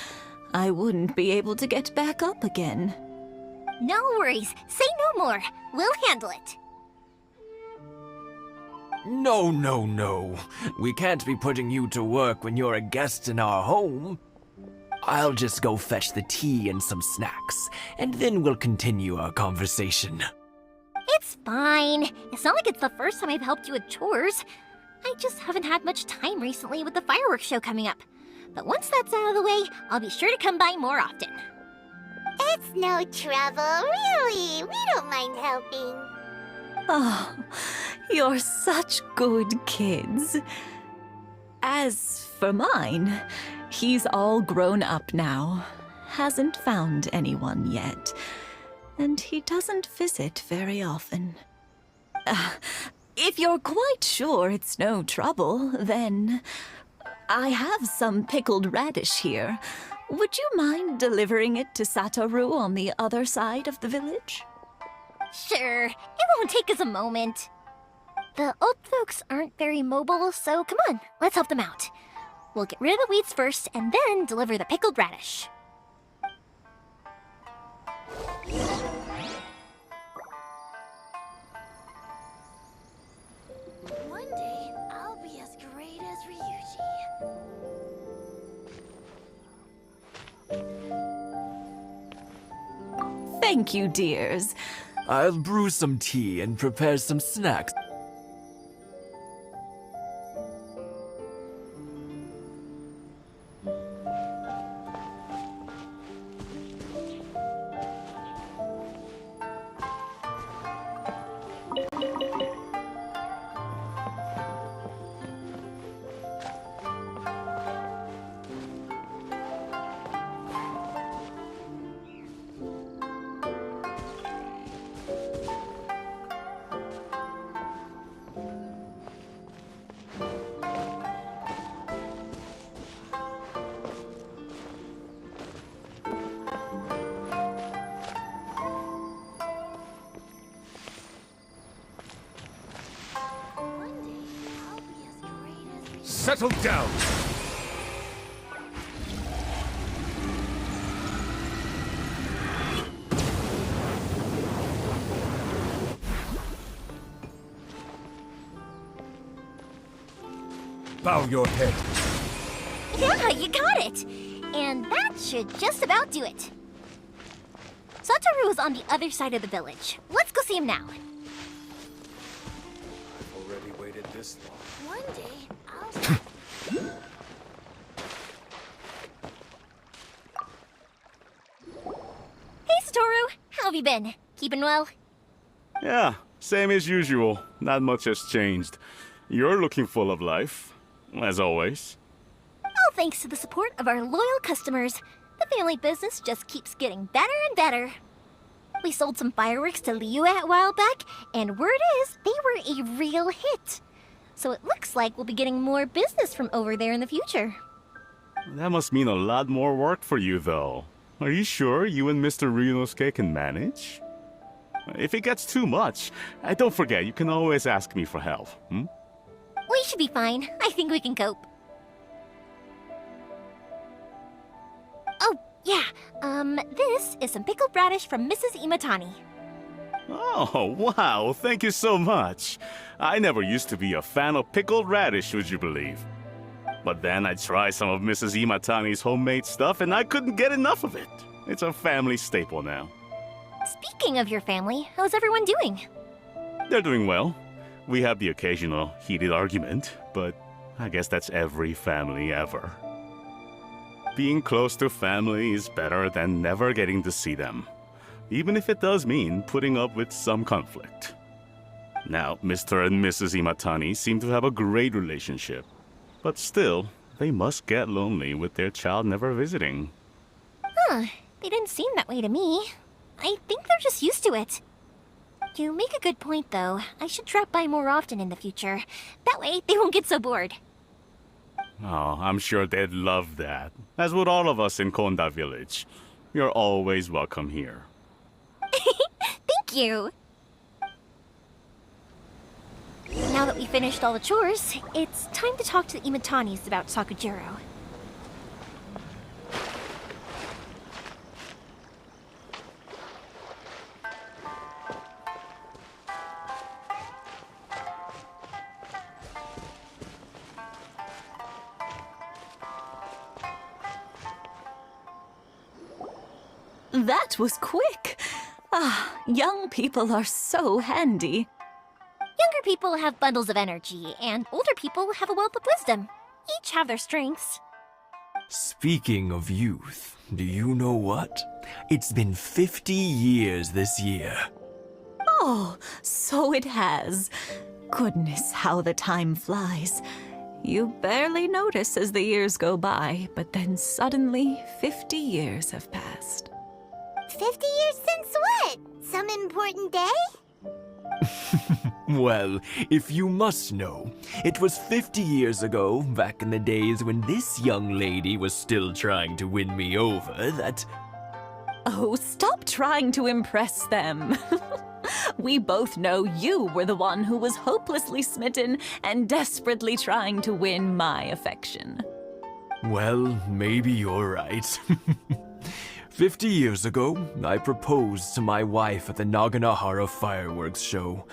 I wouldn't be able to get back up again. No worries. Say no more. We'll handle it. No, no, no. We can't be putting you to work when you're a guest in our home. I'll just go fetch the tea and some snacks, and then we'll continue our conversation. It's fine. It's not like it's the first time I've helped you with chores. I just haven't had much time recently with the fireworks show coming up. But once that's out of the way, I'll be sure to come by more often. It's no trouble, really. We don't mind helping. Oh, you're such good kids. As for mine, he's all grown up now. Hasn't found anyone yet. And he doesn't visit very often. If you're quite sure it's no trouble, then I have some pickled radish here. Would you mind delivering it to Satoru on the other side of the village? Sure, it won't take us a moment. The old folks aren't very mobile, so come on, let's help them out. We'll get rid of the weeds first and then deliver the pickled radish. One day, I'll be as great as Ryuji. Thank you, dears. I'll brew some tea and prepare some snacks. Settle down! Bow your head. Yeah, you got it! And that should just about do it. Satoru is on the other side of the village. Let's go see him now. I've already waited this long. One day, I'll... Hey, Satoru! How have you been? Keeping well? Yeah, same as usual. Not much has changed. You're looking full of life, as always. All thanks to the support of our loyal customers, the family business just keeps getting better and better. We sold some fireworks to Liyue a while back, and word is they were a real hit. So it looks like we'll be getting more business from over there in the future. That must mean a lot more work for you, though. Are you sure you and Mr. Ryunosuke can manage? If it gets too much, don't forget, you can always ask me for help, hmm? We should be fine. I think we can cope. Oh, yeah. This is some pickled radish from Mrs. Imatani. Oh, wow, thank you so much. I never used to be a fan of pickled radish, would you believe? But then I tried some of Mrs. Imatani's homemade stuff and I couldn't get enough of it. It's a family staple now. Speaking of your family, how's everyone doing? They're doing well. We have the occasional heated argument, but I guess that's every family ever. Being close to family is better than never getting to see them, even if it does mean putting up with some conflict. Now, Mr. and Mrs. Imatani seem to have a great relationship, but still, they must get lonely with their child never visiting. Huh, they didn't seem that way to me. I think they're just used to it. You make a good point, though. I should drop by more often in the future. That way, they won't get so bored. Oh, I'm sure they'd love that, as would all of us in Konda Village. You're always welcome here. Thank you! Now that we finished all the chores, it's time to talk to the Imatanis about Sakujiro. That was quick. Ah, young people are so handy. Younger people have bundles of energy, and older people have a wealth of wisdom. Each have their strengths. Speaking of youth, do you know what? It's been 50 years this year. Oh, so it has. Goodness, how the time flies. You barely notice as the years go by, but then suddenly 50 years have passed. 50 years since what? Some important day? Well, if you must know, it was 50 years ago, back in the days when this young lady was still trying to win me over, that... Oh, stop trying to impress them. We both know you were the one who was hopelessly smitten and desperately trying to win my affection. Well, maybe you're right. 50 years ago, I proposed to my wife at the Naganahara fireworks show.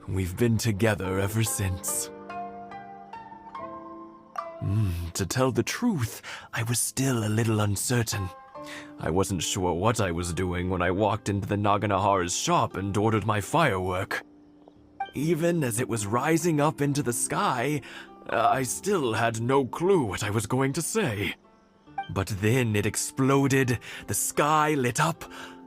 We've been together ever since. To tell the truth, I was still a little uncertain. I wasn't sure what I was doing when I walked into the Naganahara's shop and ordered my firework. Even as it was rising up into the sky, I still had no clue what I was going to say. But then it exploded, the sky lit up.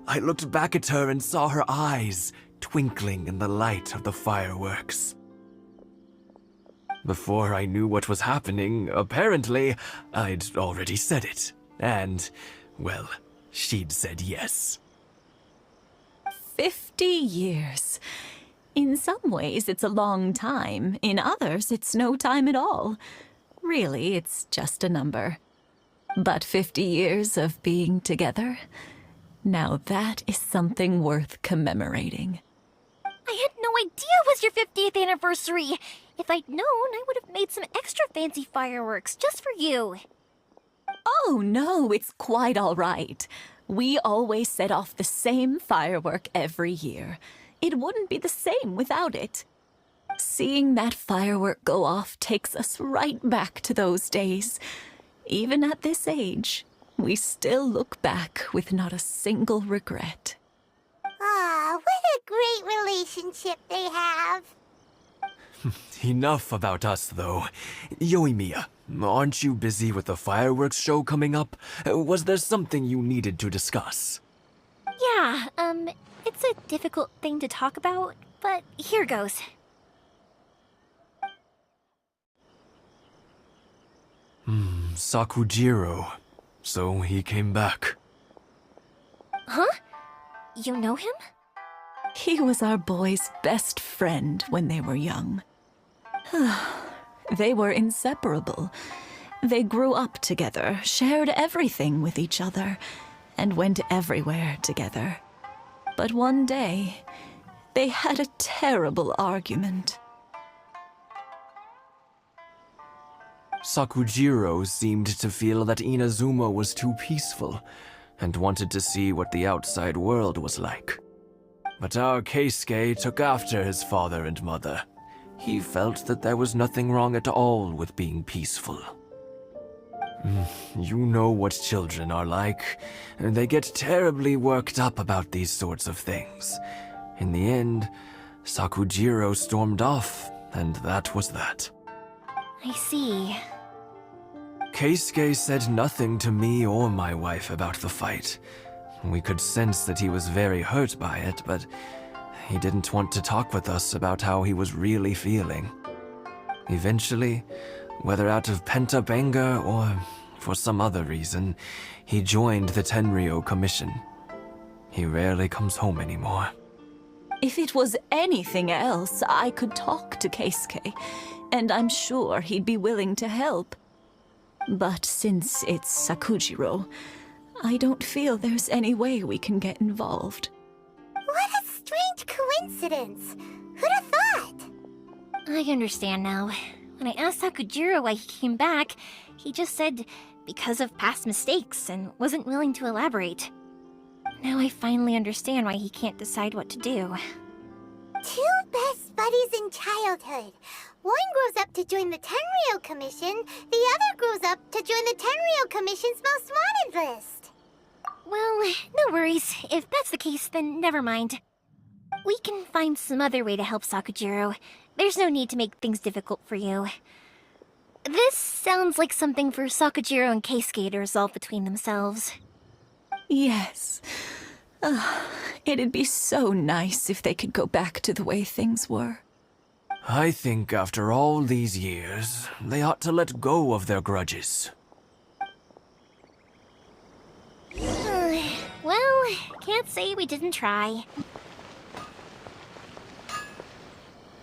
I looked back at her and saw her eyes twinkling in the light of the fireworks. Before I knew what was happening, apparently, I'd already said it. And, well, she'd said yes. 50 years. In some ways, it's a long time. In others, it's no time at all. Really, it's just a number. But 50 years of being together, now that is something worth commemorating. I had no idea it was your 50th anniversary. If I'd known, I would have made some extra fancy fireworks just for you. Oh, no, it's quite all right. We always set off the same firework every year. It wouldn't be the same without it. Seeing that firework go off takes us right back to those days. Even at this age, we still look back with not a single regret. Ah, what a great relationship they have. Enough about us, though. YOMIYA, aren't you busy with the fireworks show coming up? Was there something you needed to discuss? Yeah, it's a difficult thing to talk about, but here goes. Sakujiro. So he came back. Huh? You know him? He was our boy's best friend when they were young. They were inseparable. They grew up together, shared everything with each other, and went everywhere together. But one day, they had a terrible argument. Sakujiro seemed to feel that Inazuma was too peaceful, and wanted to see what the outside world was like. But our Keisuke took after his father and mother. He felt that there was nothing wrong at all with being peaceful. You know what children are like. They get terribly worked up about these sorts of things. In the end, Sakujiro stormed off, and that was that. I see. Keisuke said nothing to me or my wife about the fight. We could sense that he was very hurt by it, but he didn't want to talk with us about how he was really feeling. Eventually, whether out of pent-up anger or for some other reason, he joined the Tenryou Commission. He rarely comes home anymore. If it was anything else, I could talk to Keisuke, and I'm sure he'd be willing to help. But since it's Sakujiro, I don't feel there's any way we can get involved. What a strange coincidence. Who'd have thought? I understand now. When I asked Sakujiro why he came back, he just said because of past mistakes and wasn't willing to elaborate. Now I finally understand why he can't decide what to do. Two best buddies in childhood. One grows up to join the Tenryou Commission, the other grows up to join the Tenryou Commission's most wanted list. Well, no worries. If that's the case, then never mind. We can find some other way to help Sakujiro. There's no need to make things difficult for you. This sounds like something for Sakujiro and Keisuke to resolve between themselves. Yes. It'd be so nice if they could go back to the way things were. I think after all these years, they ought to let go of their grudges. Well, can't say we didn't try.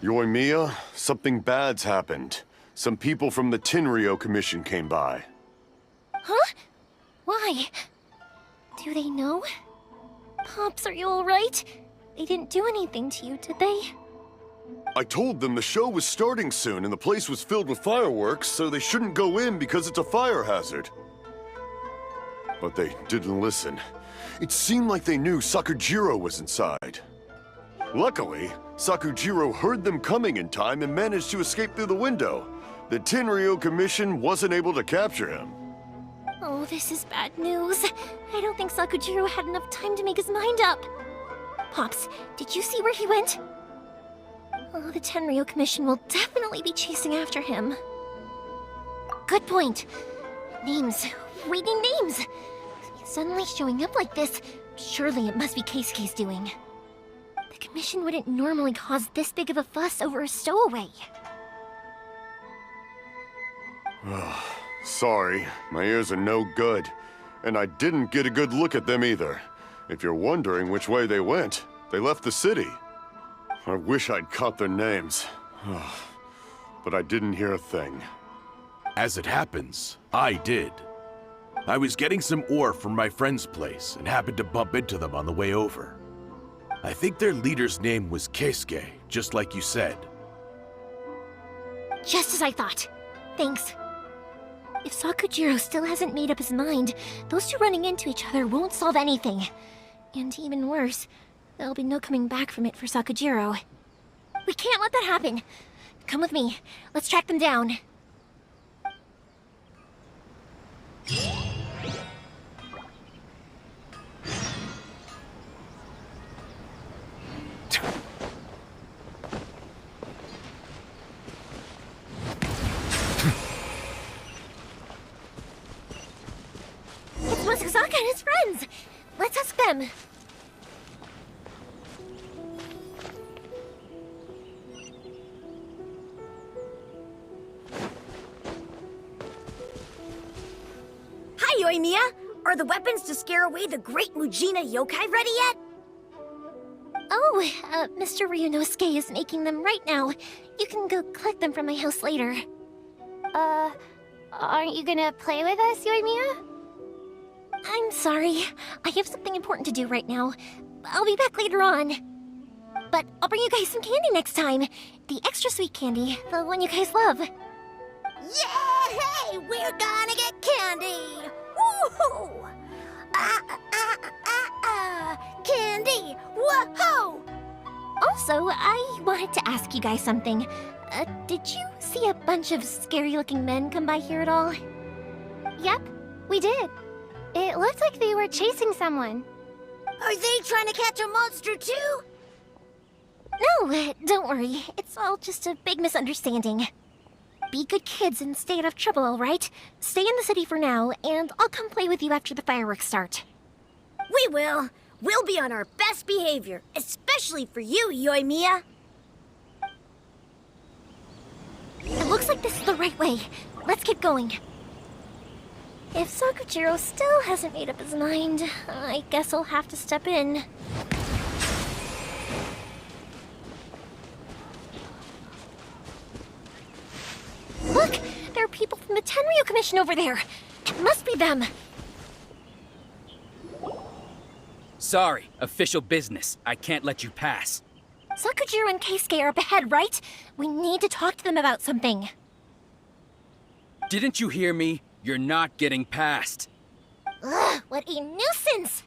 YOMIYA, something bad's happened. Some people from the Tenryou Commission came by. Huh? Why? Do they know? Pops, are you alright? They didn't do anything to you, did they? I told them the show was starting soon and the place was filled with fireworks, so they shouldn't go in because it's a fire hazard. But they didn't listen. It seemed like they knew Sakujiro was inside. Luckily, Sakujiro heard them coming in time and managed to escape through the window. The Tenryou Commission wasn't able to capture him. Oh, this is bad news. I don't think Sakujiro had enough time to make his mind up. Pops, did you see where he went? Oh, the Tenryou Commission will definitely be chasing after him. Good point. Names. We need names. Suddenly showing up like this, surely it must be Keisuke's doing. The Commission wouldn't normally cause this big of a fuss over a stowaway. Sorry, my ears are no good. And I didn't get a good look at them either. If you're wondering which way they went, they left the city. I wish I'd caught their names. But I didn't hear a thing. As it happens, I did. I was getting some ore from my friend's place and happened to bump into them on the way over. I think their leader's name was Keisuke, just like you said. Just as I thought. Thanks. If Sakujiro still hasn't made up his mind, those two running into each other won't solve anything. And even worse, there'll be no coming back from it for Sakujiro. We can't let that happen. Come with me. Let's track them down. It's Masazaka and his friends! Let's ask them. Hi, YOMIYA! Are the weapons to scare away the great Mujina yokai ready yet? Oh, Mr. Ryunosuke is making them right now. You can go collect them from my house later. Aren't you gonna play with us, YOMIYA? I'm sorry. I have something important to do right now. I'll be back later on. But I'll bring you guys some candy next time. The extra sweet candy, the one you guys love. Yay! We're gonna get candy! Woohoo! Candy! Woohoo! Also, I wanted to ask you guys something. Did you see a bunch of scary-looking men come by here at all? Yep, we did. It looked like they were chasing someone. Are they trying to catch a monster too? No, don't worry. It's all just a big misunderstanding. Be good kids and stay out of trouble, all right? Stay in the city for now, and I'll come play with you after the fireworks start. We will. We'll be on our best behavior, especially for you, YOMIYA. It looks like this is the right way. Let's keep going. If Sakujiro still hasn't made up his mind, I guess I'll have to step in. Look! There are people from the Tenryou Commission over there! It must be them! Sorry, official business. I can't let you pass. Sakujiro and Keisuke are up ahead, right? We need to talk to them about something. Didn't you hear me? You're not getting past. Ugh, what a nuisance!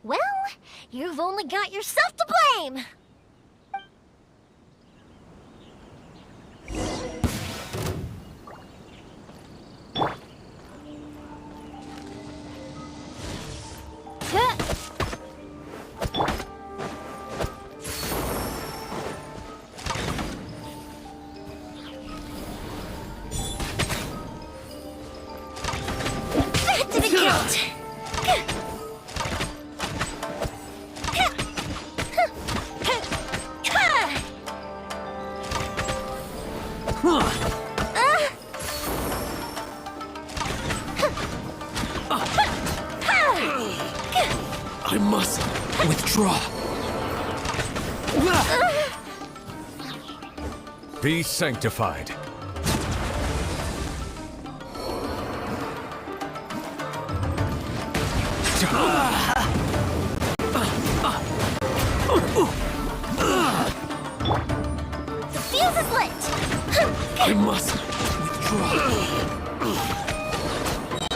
Well, you've only got yourself to blame! I must withdraw. Be sanctified. The fuse is lit! I must withdraw.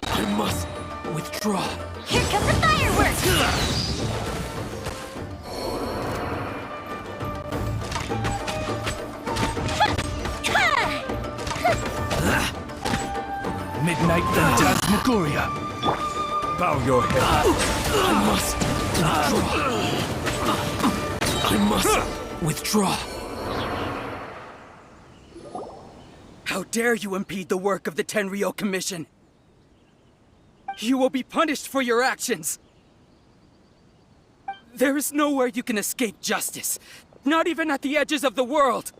I must withdraw. Here come the fireworks! Midnight Phantasmagoria. Bow your head. I must withdraw. I must withdraw. How dare you impede the work of the Tenryou Commission? You will be punished for your actions. There is nowhere you can escape justice, not even at the edges of the world.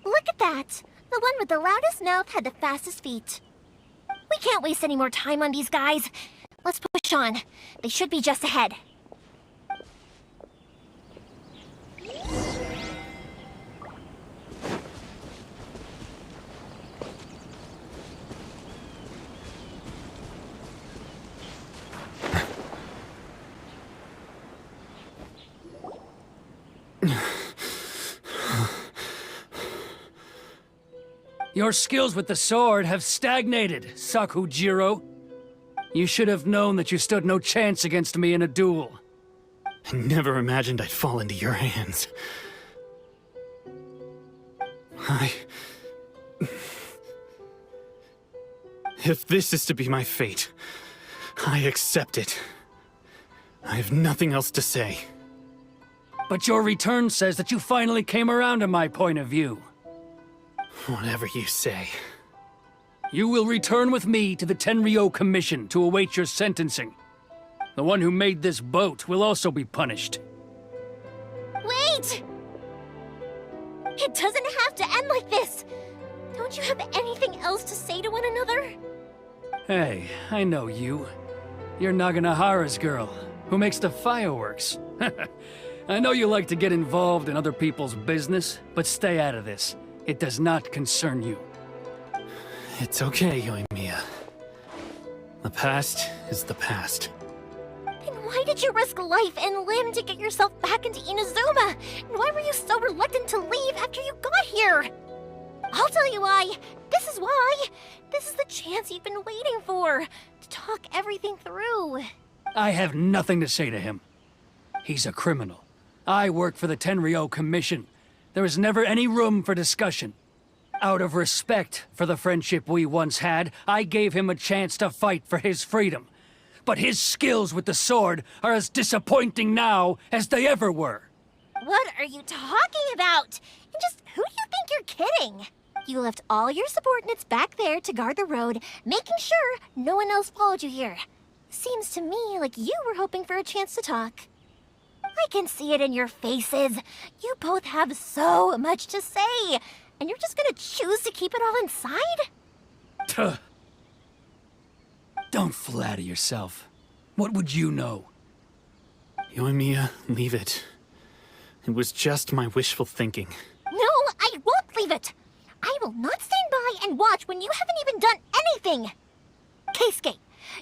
Look at that. The one with the loudest mouth had the fastest feet. We can't waste any more time on these guys. Let's push on. They should be just ahead. Your skills with the sword have stagnated, Sakujiro. You should have known that you stood no chance against me in a duel. I never imagined I'd fall into your hands. If this is to be my fate, I accept it. I have nothing else to say. But your return says that you finally came around to my point of view. Whatever you say. You will return with me to the Tenryou Commission to await your sentencing. The one who made this boat will also be punished. Wait! It doesn't have to end like this! Don't you have anything else to say to one another? Hey, I know you. You're Naganahara's girl, who makes the fireworks. I know you like to get involved in other people's business, but stay out of this. It does not concern you. It's okay, YOMIYA. The past is the past. Then why did you risk life and limb to get yourself back into Inazuma? And why were you so reluctant to leave after you got here? I'll tell you why. This is why. This is the chance you've been waiting for. To talk everything through. I have nothing to say to him. He's a criminal. I work for the Tenryou Commission. There is never any room for discussion. Out of respect for the friendship we once had, I gave him a chance to fight for his freedom. But his skills with the sword are as disappointing now as they ever were. What are you talking about? And just who do you think you're kidding? You left all your subordinates back there to guard the road, making sure no one else followed you here. Seems to me like you were hoping for a chance to talk. I can see it in your faces. You both have so much to say, and you're just gonna choose to keep it all inside? Tuh. Don't flatter yourself. What would you know? YOMIYA, leave it. It was just my wishful thinking. No, I won't leave it. I will not stand by and watch when you haven't even done anything. Keisuke,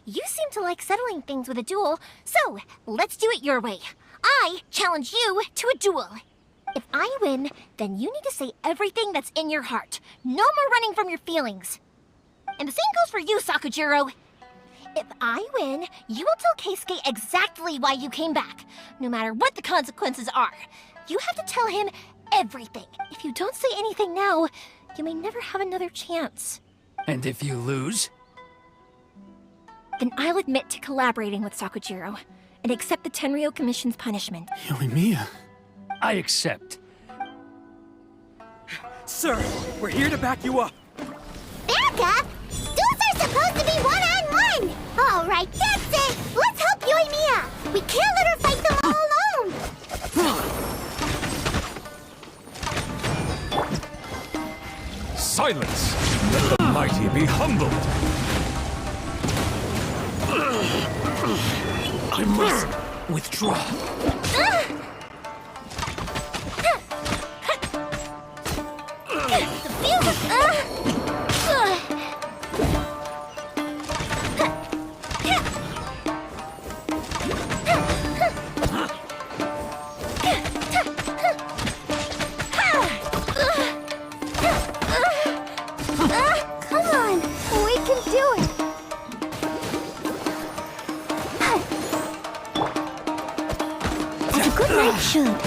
you seem to like settling things with a duel, so let's do it your way. I challenge you to a duel. If I win, then you need to say everything that's in your heart. No more running from your feelings. And the same goes for you, Sakujiro. If I win, you will tell Keisuke exactly why you came back, no matter what the consequences are. You have to tell him everything. If you don't say anything now, you may never have another chance. And if you lose? Then I'll admit to collaborating with Sakujiro and accept the Tenryou Commission's punishment. YOMIYA. I accept. Sir, we're here to back you up. Back up? Duels are supposed to be one-on-one! All right, that's it! Let's help YOMIYA! We can't let her fight them all alone! Silence! Let the mighty be humbled! I I must withdraw. Come on, we can do it. It's a good night shoot.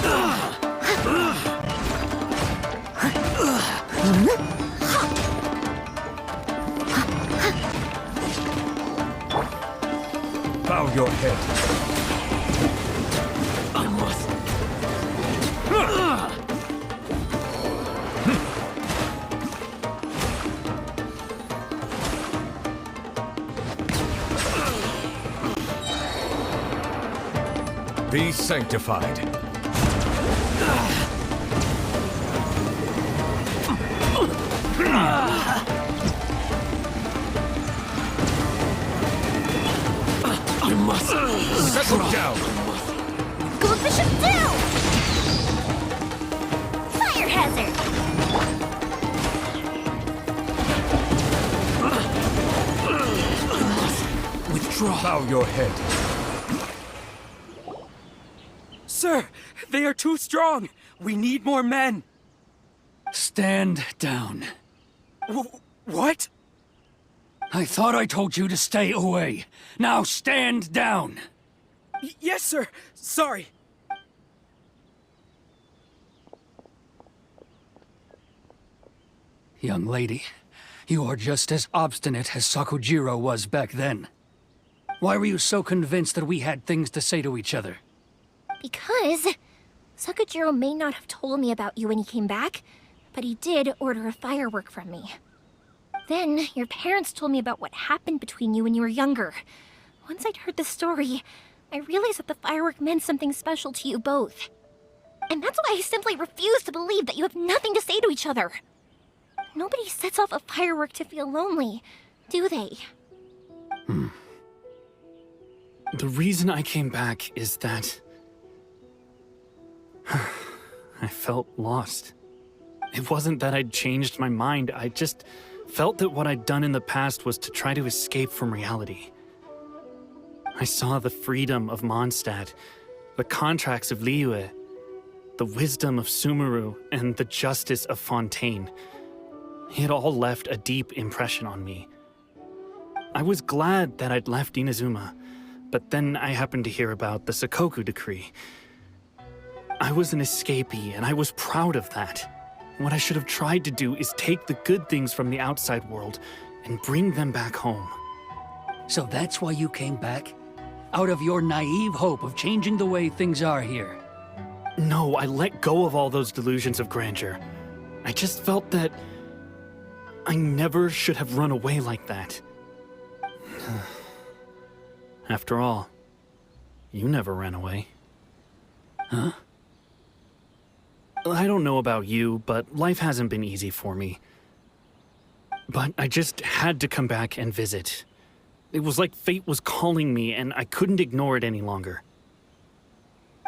Bow your head. I must. Be sanctified. I must settle down. Go Bishop down! Fire hazard! Withdraw. Bow your head. Sir, they are too strong. We need more men. Stand down. What? I thought I told you to stay away. Now stand down. Yes, sir. Sorry. Young lady, you are just as obstinate as Sakujiro was back then. Why were you so convinced that we had things to say to each other? Because Sakujiro may not have told me about you when he came back, but he did order a firework from me. Then, your parents told me about what happened between you when you were younger. Once I'd heard the story, I realized that the firework meant something special to you both. And that's why I simply refuse to believe that you have nothing to say to each other. Nobody sets off a firework to feel lonely, do they? The reason I came back is that I felt lost. It wasn't that I'd changed my mind, I just felt that what I'd done in the past was to try to escape from reality. I saw the freedom of Mondstadt, the contracts of Liyue, the wisdom of Sumeru, and the justice of Fontaine. It all left a deep impression on me. I was glad that I'd left Inazuma, but then I happened to hear about the Sakoku decree. I was an escapee, and I was proud of that. What I should have tried to do is take the good things from the outside world and bring them back home. So that's why you came back? Out of your naive hope of changing the way things are here? No, I let go of all those delusions of grandeur. I just felt that I never should have run away like that. After all, you never ran away. Huh? I don't know about you, but life hasn't been easy for me. But I just had to come back and visit. It was like fate was calling me, and I couldn't ignore it any longer.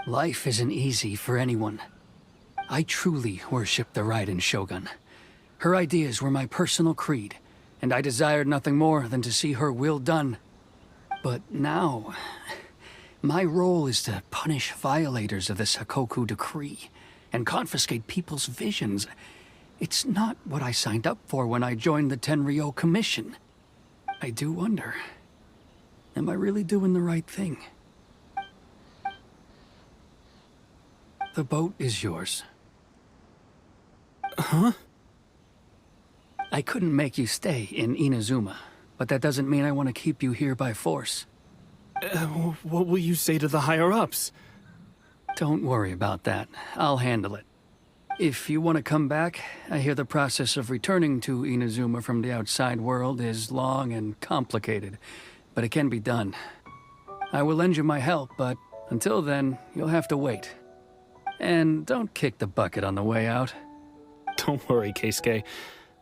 Life isn't easy for anyone. I truly worship the Raiden Shogun. Her ideas were my personal creed, and I desired nothing more than to see her will done. But now, my role is to punish violators of the Sakoku decree and confiscate people's visions. It's not what I signed up for when I joined the Tenryou Commission. I do wonder, am I really doing the right thing? The boat is yours. Huh? I couldn't make you stay in Inazuma, but that doesn't mean I want to keep you here by force. What will you say to the higher-ups? Don't worry about that. I'll handle it. If you want to come back, I hear the process of returning to Inazuma from the outside world is long and complicated, but it can be done. I will lend you my help, but until then, you'll have to wait. And don't kick the bucket on the way out. Don't worry, Keisuke.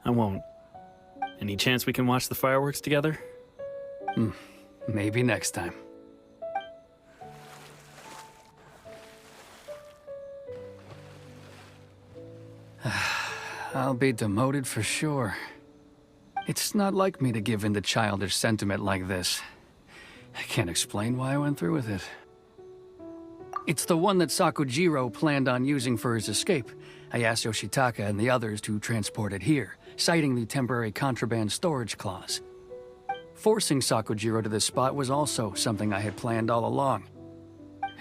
I won't. Any chance we can watch the fireworks together? Maybe next time. I'll be demoted for sure. It's not like me to give in to childish sentiment like this. I can't explain why I went through with it. It's the one that Sakujiro planned on using for his escape. I asked Yoshitaka and the others to transport it here, citing the temporary contraband storage clause. Forcing Sakujiro to this spot was also something I had planned all along.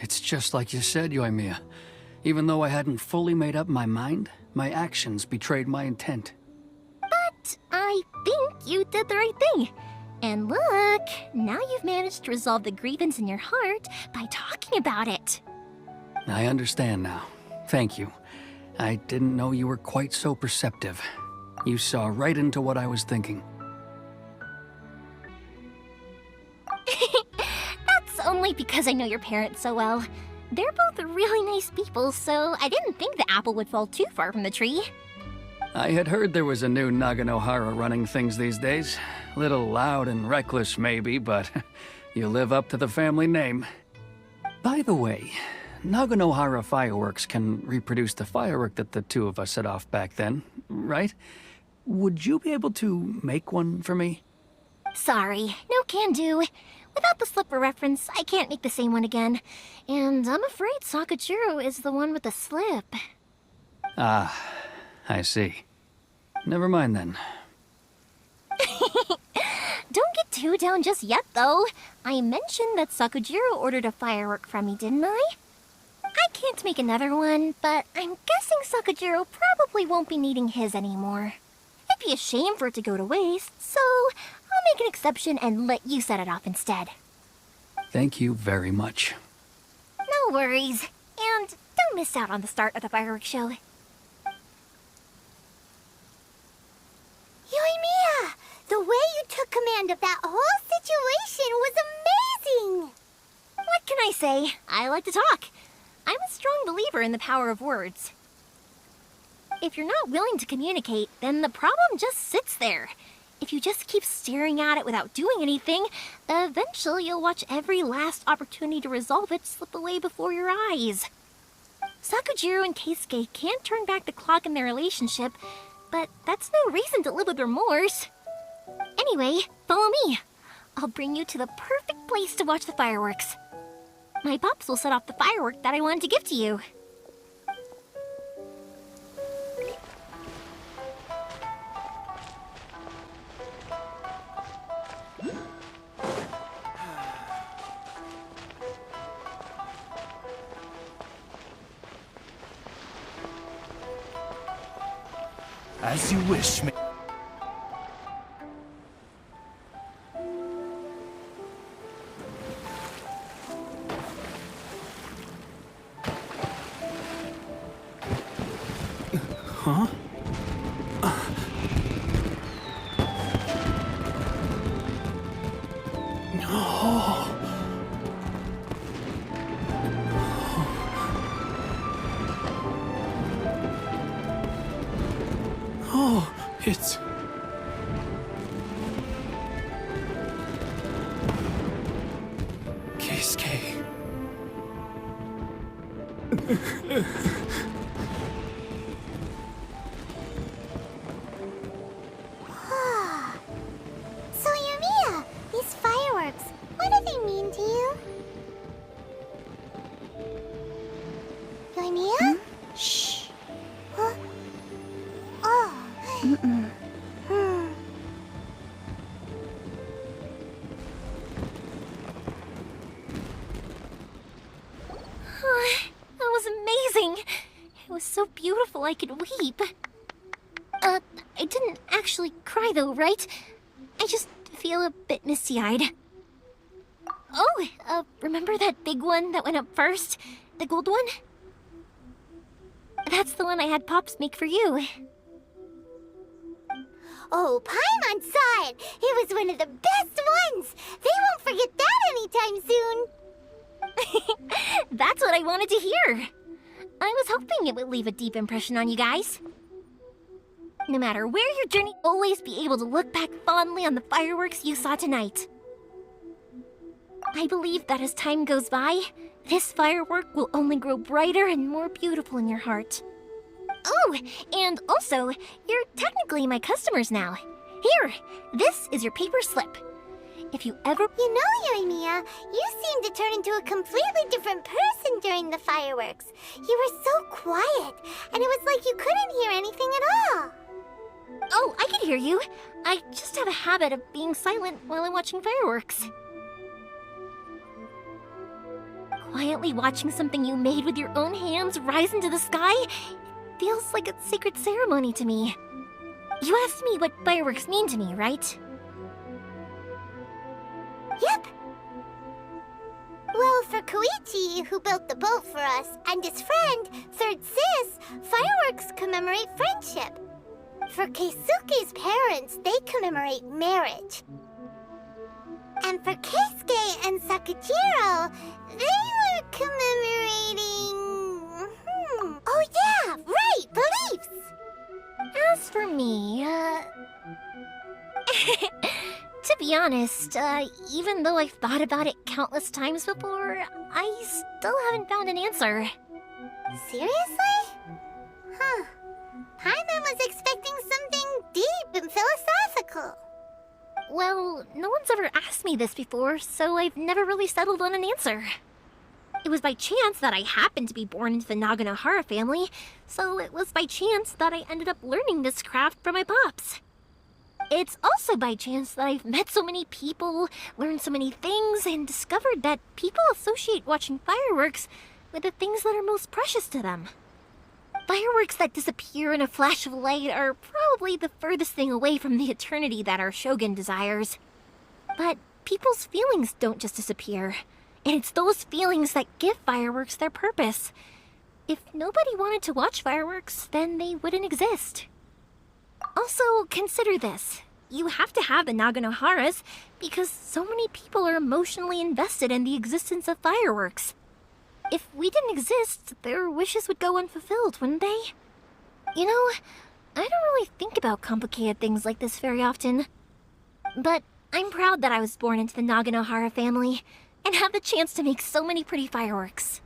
It's just like you said, YOMIYA. Even though I hadn't fully made up my mind, my actions betrayed my intent. But I think you did the right thing. And look, now you've managed to resolve the grievance in your heart by talking about it. I understand now. Thank you. I didn't know you were quite so perceptive. You saw right into what I was thinking. That's only because I know your parents so well. They're both really nice people, so I didn't think the apple would fall too far from the tree. I had heard there was a new Naganohara running things these days. Little loud and reckless, maybe, but you live up to the family name. By the way, Naganohara fireworks can reproduce the firework that the two of us set off back then, right? Would you be able to make one for me? Sorry, no can do. Without the slipper reference, I can't make the same one again. And I'm afraid Sakujiro is the one with the slip. Ah, I see. Never mind then. Don't get too down just yet, though. I mentioned that Sakujiro ordered a firework from me, didn't I? I can't make another one, but I'm guessing Sakujiro probably won't be needing his anymore. It'd be a shame for it to go to waste, so I'll make an exception and let you set it off instead. Thank you very much. No worries. And don't miss out on the start of the fireworks show. YOMIYA! The way you took command of that whole situation was amazing! What can I say? I like to talk. I'm a strong believer in the power of words. If you're not willing to communicate, then the problem just sits there. If you just keep staring at it without doing anything, eventually you'll watch every last opportunity to resolve it slip away before your eyes. Sakujiro and Keisuke can't turn back the clock in their relationship, but that's no reason to live with remorse. Anyway, follow me. I'll bring you to the perfect place to watch the fireworks. My pops will set off the firework that I wanted to give to you. As you wish, Huh? Oh, it's... Keisuke. So YOMIYA, these fireworks, what do they mean to you? YOMIYA? Shh. Huh? Oh. That was amazing. It was so beautiful I could weep. I didn't actually cry though, right? I just feel a bit misty-eyed. Oh, remember that big one that went up first? The gold one? That's the one I had Pops make for you. Oh, Paimon saw it! It was one of the best ones! They won't forget that anytime soon! That's what I wanted to hear. I was hoping it would leave a deep impression on you guys. No matter where your journey, always be able to look back fondly on the fireworks you saw tonight. I believe that as time goes by, this firework will only grow brighter and more beautiful in your heart. Oh, and also, you're technically my customers now. Here, this is your paper slip. If you ever... You know, YOMIYA, you seem to turn into a completely different person during the fireworks. You were so quiet, and it was like you couldn't hear anything at all. Oh, I can hear you. I just have a habit of being silent while I'm watching fireworks. Quietly watching something you made with your own hands rise into the sky feels like a sacred ceremony to me. You asked me what fireworks mean to me, right? Yep. Well, for Koichi, who built the boat for us, and his friend, Third Sis, fireworks commemorate friendship. For Keisuke's parents, they commemorate marriage. And for Keisuke and Sakujiro, they were commemorating... Oh yeah, right, beliefs! As for me, to be honest, even though I've thought about it countless times before, I still haven't found an answer. Seriously? Huh. Paimon was expecting something deep and philosophical. Well, no one's ever asked me this before, so I've never really settled on an answer. It was by chance that I happened to be born into the Naganohara family, so it was by chance that I ended up learning this craft from my pops. It's also by chance that I've met so many people, learned so many things, and discovered that people associate watching fireworks with the things that are most precious to them. Fireworks that disappear in a flash of light are probably the furthest thing away from the eternity that our shogun desires. But people's feelings don't just disappear, and it's those feelings that give fireworks their purpose. If nobody wanted to watch fireworks, then they wouldn't exist. Also, consider this. You have to have the Naganoharas because so many people are emotionally invested in the existence of fireworks. If we didn't exist, their wishes would go unfulfilled, wouldn't they? You know, I don't really think about complicated things like this very often. But I'm proud that I was born into the Naganohara family and have the chance to make so many pretty fireworks.